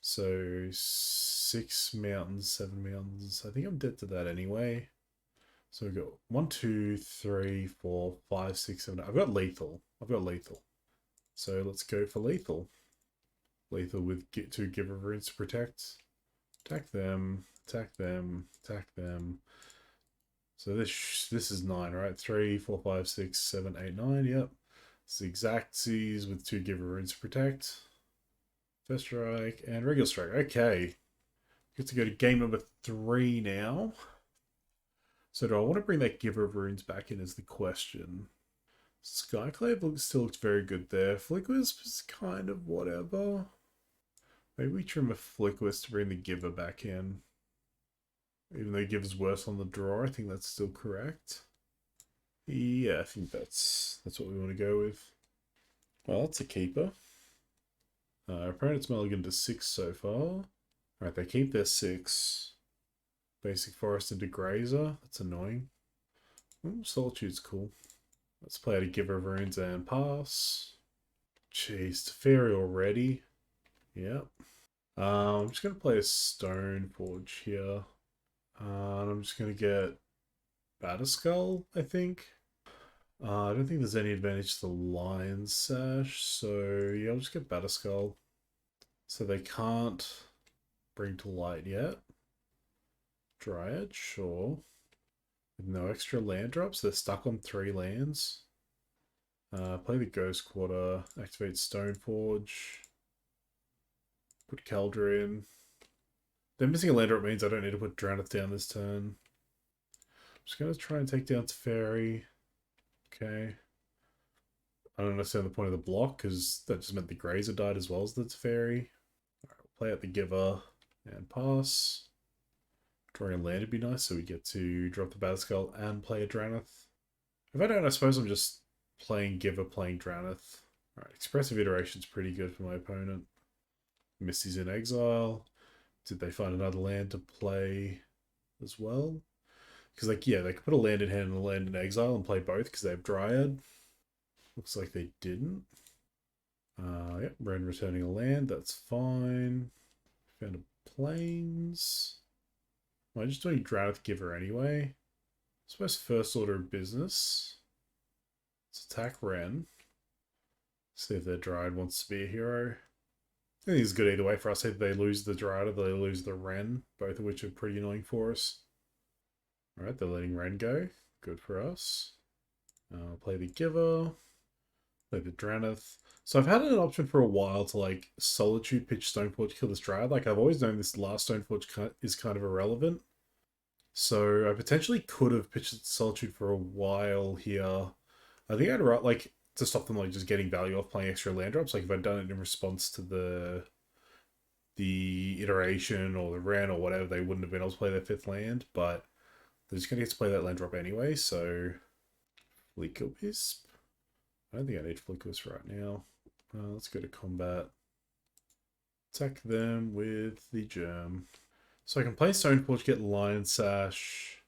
So 6 mountains, 7 mountains. I think I'm dead to that anyway. So we got 1, 2, 3, 4, 5, 6, 7. I've got lethal. So let's go for lethal. Lethal with 2 Giver Runes to protect. Attack them. Attack them. Attack them. So this is 9, right? 3, 4, 5, 6, 7, 8, 9. Yep. It's the exact C's with 2 Giver Runes to protect. First strike and regular strike. Okay. Get to go to game number 3 now. So do I want to bring that Giver of Runes back in is the question. Skyclave still looks very good there. Flickwisp is kind of whatever. Maybe we trim a Flickwisp to bring the Giver back in. Even though Giver's worse on the draw, I think that's still correct. Yeah, I think that's what we want to go with. Well, that's a keeper. Our opponent's mulliganed to 6 so far. Alright, they keep their 6. Basic Forest into Grazer. That's annoying. Ooh, Solitude's cool. Let's play out a Giver of Runes and pass. Jeez, Teferi already. Yep. I'm just going to play a Stone Forge here. And I'm just going to get Batterskull, I think. I don't think there's any advantage to the Lion Sash, so yeah, I'll just get Batterskull. So they can't bring to light yet. Dryad, sure. With no extra land drops, they're stuck on 3 lands. Play the Ghost Quarter, activate Stoneforge, put Keldra in. They're missing a land drop means I don't need to put Draneth down this turn. I'm just going to try and take down Teferi. Okay. I don't understand the point of the block because that just meant the Grazer died as well as the Teferi. Alright, we'll play out the Giver and pass. Drawing a land would be nice, so we get to drop the Batterskull and play a Draneth. If I don't, I suppose I'm just playing Giver, playing Draneth. Alright, Expressive Iteration's pretty good for my opponent. Misty's in exile. Did they find another land to play as well? Because, like, yeah, they could put a land in hand and a land in exile and play both because they have Dryad. Looks like they didn't. Yep, Ren returning a land, that's fine. Found a Plains. Am I just doing Draneth Giver anyway? I suppose first order of business. Let's attack Ren. See if their Dryad wants to be a hero. I think it's good either way for us. Either they lose the Dryad or they lose the Ren, both of which are pretty annoying for us. Alright, they're letting Ren go. Good for us. Play the Giver. Play the Draneth. So I've had an option for a while to like Solitude pitch Stoneforge kill this Dryad. Like I've always known this last Stoneforge is kind of irrelevant. So I potentially could have pitched Solitude for a while here. I think I'd like to stop them like just getting value off playing extra land drops. Like if I'd done it in response to the iteration or the Ren or whatever, they wouldn't have been able to play their 5th land, but they're just going to get to play that land drop anyway, so Flicker Wisp. I don't think I need Flicker Wisp right now. Let's go to combat. Attack them with the Germ. So I can play Stoneforge, get Lion Sash.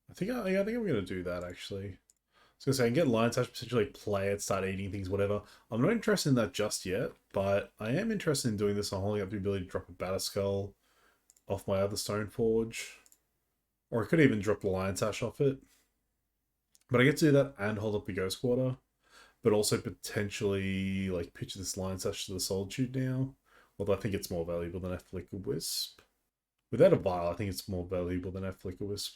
I think I'm going to do that actually. I was going to say, I can get Lion Sash, potentially play it, start eating things, whatever. I'm not interested in that just yet, but I am interested in doing this and holding up the ability to drop a Batterskull off my other Stoneforge. Or I could even drop the Lion Sash off it. But I get to do that and hold up the Ghost Quarter. But also potentially like pitch this Lion Sash to the Solitude now. Although I think it's more valuable than a Flicker Wisp. Without a Vial, I think it's more valuable than a Flicker Wisp.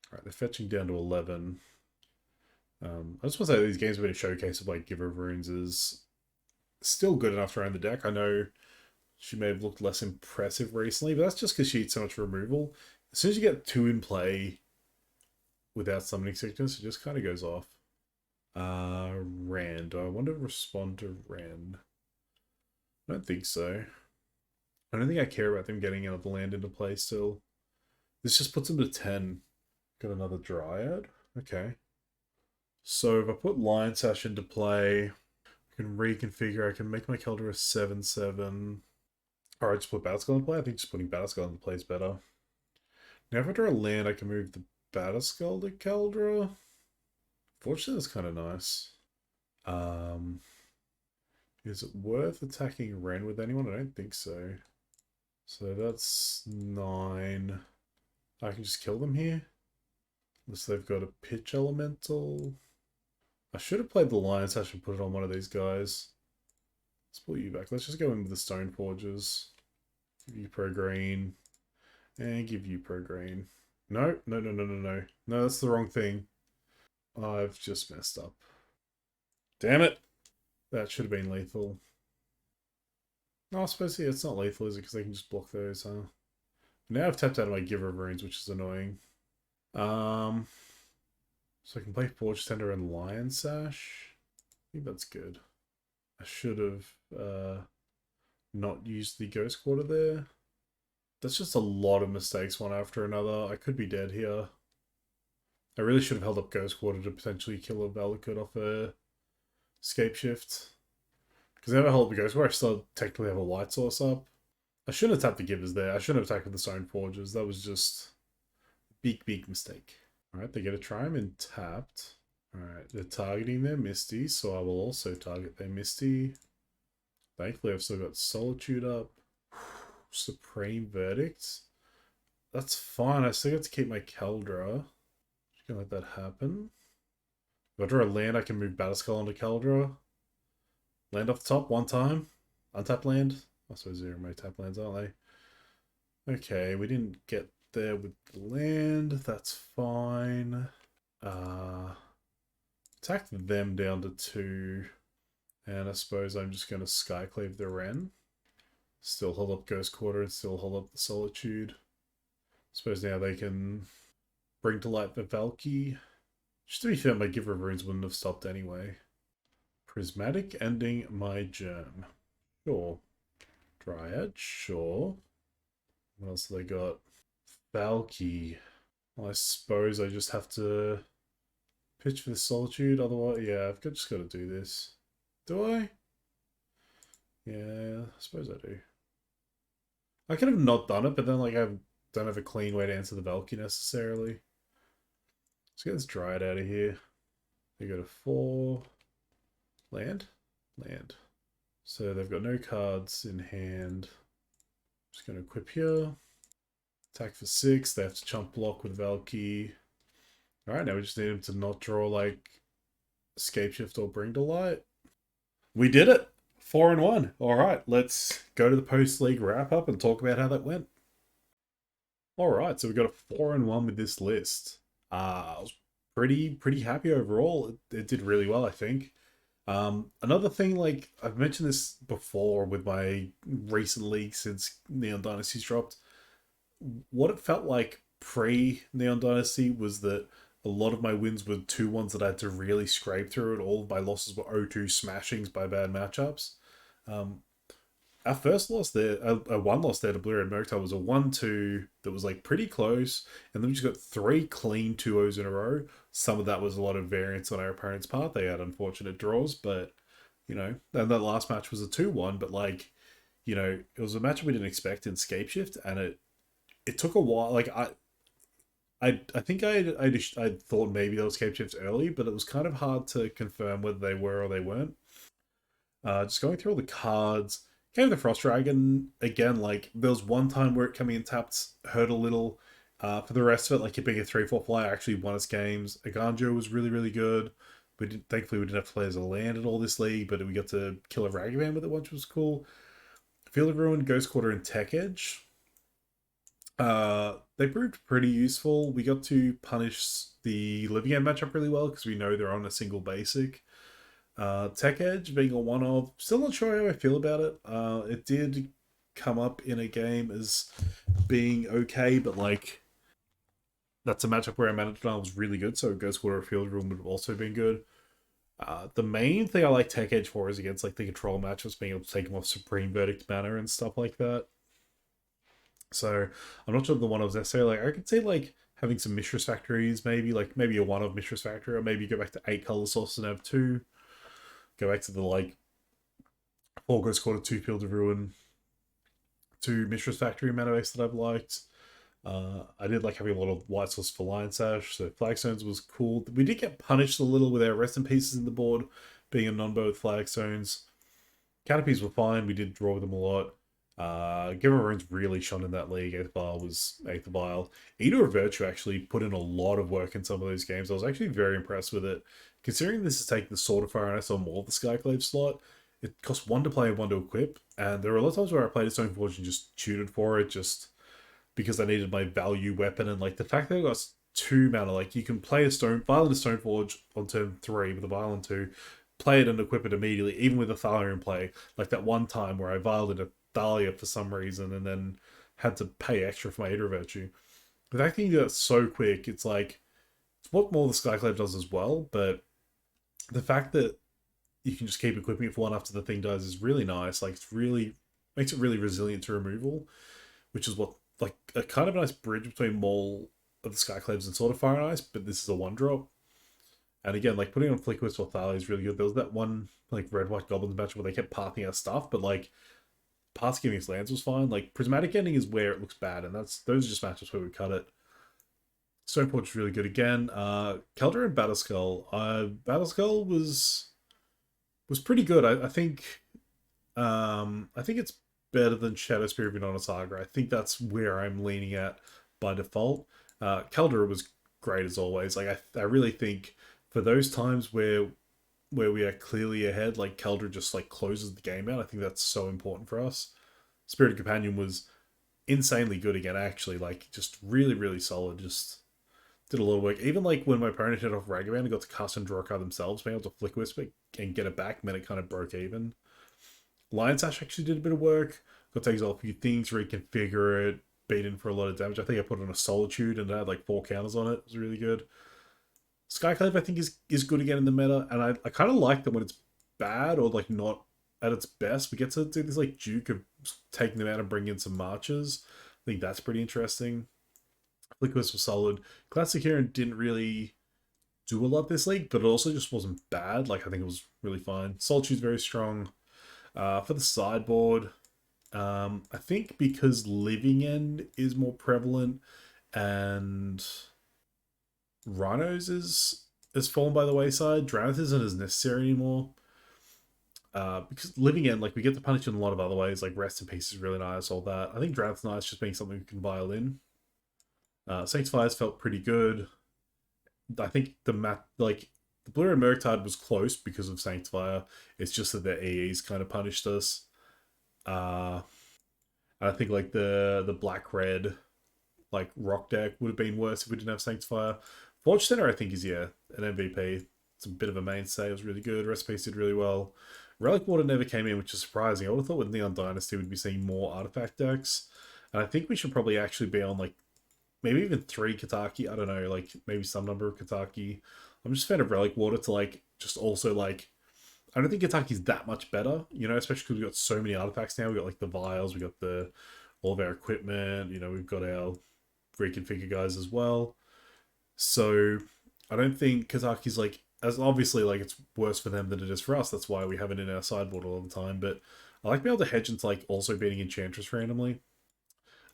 Alright, they're fetching down to 11. I just want to say these games have been a showcase of like Giver of Runes is still good enough around the deck. I know she may have looked less impressive recently, but that's just because she eats so much removal. As soon as you get 2 in play without Summoning Sickness, it just kind of goes off. Ren. Do I want to respond to Ren? I don't think so. I don't think I care about them getting another land into play still. This just puts them to 10. Got another Dryad? Okay. So if I put Lion Sash into play, I can reconfigure. I can make my Keldra a 7/7. Alright, just put Batterskull into play. I think just putting Batterskull into play is better. Now if I draw a land, I can move the Batterskull to Keldra. Fortunately, that's kind of nice. Is it worth attacking Ren with anyone? I don't think so. So that's 9. I can just kill them here. Unless they've got a pitch elemental. I should have played the Lion Sash and put it on one of these guys. Let's pull you back. Let's just go in with the Stoneforges. Give you pro green. And give you pro green. No. No, that's the wrong thing. I've just messed up. Damn it! That should have been lethal. No, I suppose, yeah, it's not lethal, is it? Because they can just block those, huh? Now I've tapped out my Giver of Runes, which is annoying. So I can play Forge Tender and Lion Sash. I think that's good. I should have not used the Ghost Quarter there. That's just a lot of mistakes one after another. I could be dead here. I really should have held up Ghost Quarter to potentially kill a Valakut off a Scapeshift. Because if I hold up the Ghost Quarter, I still technically have a Light Source up. I shouldn't have tapped the Givers there. I shouldn't have attacked with the Stoneforges. That was just a big mistake. Alright, they get a Triumph tapped. Alright, they're targeting their Misty, so I will also target their Misty. Thankfully, I've still got Solitude up. Supreme Verdict. That's fine. I still get to keep my Keldra. Just gonna let that happen. If I draw a land, I can move Batterskull onto Keldra. Land off the top one time. Untap land. I suppose they're remote tap lands, aren't they? Okay, we didn't get there with the land. That's fine. Attack them down to 2. And I suppose I'm just going to Skyclave the Wren. Still hold up Ghost Quarter and still hold up the Solitude. Suppose now they can bring to light the Valky. Just to be fair, my Giver of Runes wouldn't have stopped anyway. Prismatic ending my Germ. Sure. Dryad, sure. What else have they got? Valky. Well, I suppose I just have to pitch for the Solitude. Otherwise, yeah, I've just got to do this. Do I? Yeah, I suppose I do. I could have not done it, but then like I don't have a clean way to answer the Valky necessarily. Let's get this Dryad out of here. They go to 4. Land? Land. So they've got no cards in hand. Just going to equip here. Attack for 6. They have to chump block with Valky. Alright, now we just need him to not draw like Scapeshift or Bring to Light. We did it! 4-1. Alright, let's go to the post-league wrap-up and talk about how that went. Alright, so we got a 4-1 with this list. I was pretty happy overall. It did really well, I think. Another thing, like, I've mentioned this before with my recent league since Neon Dynasty's dropped. What it felt like pre-Neon Dynasty was that a lot of my wins were 2-1s that I had to really scrape through, and all of my losses were 0-2 smashings by bad matchups. Our first loss there, a 1 loss there to Blue Red Murktide was a 1-2 that was like pretty close, and then we just got 3 clean 2-0s in a row. Some of that was a lot of variance on our opponent's part. They had unfortunate draws, but, you know, and that last match was a 2-1, but like, you know, it was a match we didn't expect in Scapeshift, and it took a while. Like, I think I thought maybe there was Scapeshifts early, but it was kind of hard to confirm whether they were or they weren't. Just going through all the cards. Game of the Frost Dragon, again, like, there was one time where it coming in tapped hurt a little. For the rest of it, like, it being a 3-4 flyer actually won its games. Aganjo was really good. Thankfully, we didn't have to play as a land at all this league, but we got to kill a Ragavan with it, which was cool. Field of Ruin, Ghost Quarter, and Tech Edge. They proved pretty useful. We got to punish the Living End matchup really well because we know they're on a single basic. Tech Edge being a one-off, still not sure how I feel about it. It did come up in a game as being okay, but like, that's a matchup where our mana denial was really good, so Ghost Quarter or Field Room would have also been good. The main thing I like Tech Edge for is against like the control matchups, being able to take them off Supreme Verdict mana and stuff like that. So I'm not sure the one I was necessarily like. I could say like having some Mistress Factories, maybe a one of Mistress Factory, or maybe go back to 8 color sources and have 2. Go back to the like 4 Ghost Quarter, 2 Field of Ruin, 2 Mistress Factory mana base that I've liked. I did like having a lot of White Source for Lion Sash, so Flagstones was cool. We did get punished a little with our Rest in Pieces in the board, being a non-bow with Flagstones. Canopies were fine, we did draw with them a lot. Giver of Runes really shone in that league. 8th Vial was 8th Vial. Eater of Virtue actually put in a lot of work in some of those games. I was actually very impressed with it. Considering this is taking the Sword of Fire and I saw more of the Skyclave slot, it cost 1 to play and 1 to equip, and there were a lot of times where I played a Stoneforge and just tooted for it just because I needed my value weapon, and like the fact that it got 2 mana, like you can play a Vial and a Stoneforge on turn 3 with a Vial and 2, play it and equip it immediately, even with a Thalia in play. Like that one time where I Vialed in a Thalia for some reason and then had to pay extra for my Eater of Virtue. The fact that you do that so quick, it's like, it's what more the Skyclave does as well, but the fact that you can just keep equipping it for 1 after the thing dies is really nice. Like, it's really makes it really resilient to removal, which is what, like, a kind of nice bridge between Maul of the Skyclaves and Sword of Fire and Ice, but this is a 1-drop. And again, like, putting on Flickwisp or Thalia is really good. There was that one, like, Red-White Goblins match where they kept pathing out stuff, but, like, path giving us lands was fine. Like, Prismatic Ending is where it looks bad, and those are just matches where we cut it. Stoneforge is really good again. Keldra and Batterskull. Batterskull was pretty good. I think it's better than Shadow Spirit Venona Saga. I think that's where I'm leaning at by default. Caldera was great as always. Like I really think for those times where we are clearly ahead, like Caldera just like closes the game out. I think that's so important for us. Spirit Companion was insanely good again, actually. Like just really, really solid. Just did a lot of work. Even like when my opponent hit off Ragavan and got to cast and draw a card themselves, being able to Flick Whisper and get it back meant it kind of broke even. Lion Sash actually did a bit of work. Got to exile a few things, reconfigure it, beat in for a lot of damage. I think I put on a Solitude and it had like 4 counters on it. It was really good. Skyclave I think is good again in the meta, and I kind of like that when it's bad or like not at its best, we get to do this like Duke of taking them out and bring in some marches. I think that's pretty interesting. Liquid was solid. Classic Heron didn't really do a lot this league, but it also just wasn't bad. Like I think it was really fine. Solitude's very strong. For the sideboard, I think because Living End is more prevalent and Rhinos is fallen by the wayside. Drownath isn't as necessary anymore. Because Living End, like we get to punish in a lot of other ways, like Rest in Peace is really nice, all that. I think Drownath's nice just being something we can vial in. Sanctifiers felt pretty good. I think the Blue and Murktide was close because of Sanctifier. It's just that their AEs kind of punished us. I think like the black red like rock deck would have been worse if we didn't have Sanctifier. Forge Center I think is an MVP. It's a bit of a mainstay. It was really good. Recipes did really well. Relic Water never came in, which is surprising. I would have thought with Neon Dynasty we'd be seeing more artifact decks. And I think we should probably actually be on like maybe even 3 Kataki. I don't know, like maybe some number of Kataki. I'm just a fan of Relic Water to like just also like I don't think Kataki's that much better, you know, especially because we've got so many artifacts now. We've got like the vials, we've got all of our equipment, you know, we've got our reconfigure guys as well. So I don't think Kataki's like as obviously like it's worse for them than it is for us. That's why we have it in our sideboard all the time. But I like being able to hedge into like also beating Enchantress randomly.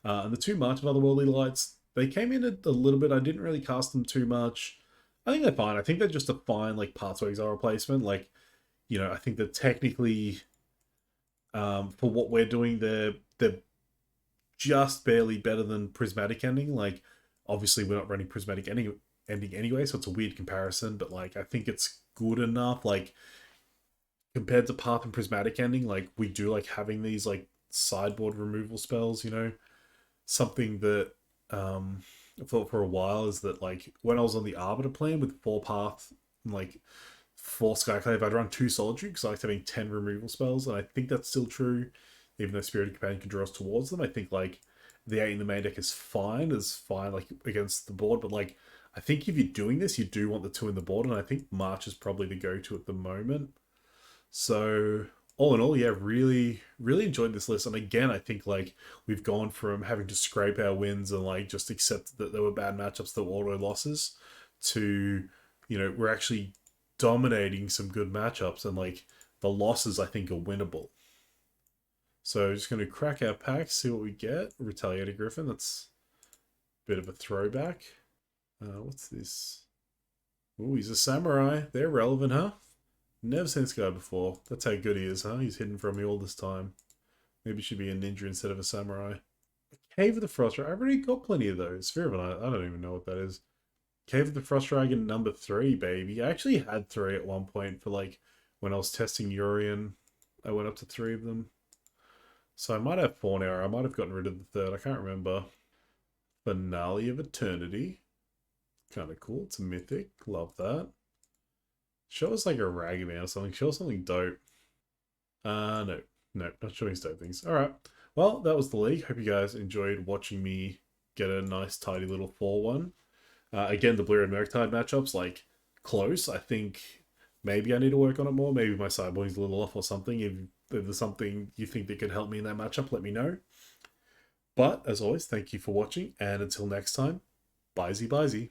And the 2 March of Otherworldly Lights, they came in a little bit. I didn't really cast them too much. I think they're fine. I think they're just a fine like Path to Exile replacement. Like, you know, I think that technically, for what we're doing, they're just barely better than Prismatic Ending. Like, obviously we're not running Prismatic Ending anyway, so it's a weird comparison. But like, I think it's good enough. Like, compared to Path and Prismatic Ending, like we do like having these like sideboard removal spells. You know, something that I thought for a while is that like when I was on the Arbiter plan with 4 Path and like 4 Skyclave, I'd run 2 Solitude because I liked having 10 removal spells, and I think that's still true. Even though Spirited Companion can draw us towards them, I think like the 8 in the main deck is fine like against the board, but like I think if you're doing this, you do want the 2 in the board, and I think March is probably the go-to at the moment. So all in all, yeah, really, really enjoyed this list. And again, I think like we've gone from having to scrape our wins and like just accept that there were bad matchups that were auto losses to, you know, we're actually dominating some good matchups, and like the losses I think are winnable. So just going to crack our packs, see what we get. Retaliator Griffin, that's a bit of a throwback. What's this? Oh, he's a samurai. They're relevant, huh? Never seen this guy before. That's how good he is, huh? He's hidden from me all this time. Maybe he should be a ninja instead of a samurai. Cave of the Frost Dragon. I've already got plenty of those. Sphere of Night. I don't even know what that is. Cave of the Frost Dragon number 3, baby. I actually had 3 at one point for like when I was testing Urian. I went up to 3 of them. So I might have 4 now. I might have gotten rid of the 3rd. I can't remember. Finale of Eternity. Kind of cool. It's a mythic. Love that. Show us like a Ragavan or something. Show us something dope. No. No, not showing dope things. Alright. Well, that was the league. Hope you guys enjoyed watching me get a nice, tidy little 4-1. Again, the Blue and Murktide matchups, like, close. I think maybe I need to work on it more. Maybe my sideboarding's a little off or something. If there's something you think that could help me in that matchup, let me know. But, as always, thank you for watching, and until next time, bye-zy, bye-zy.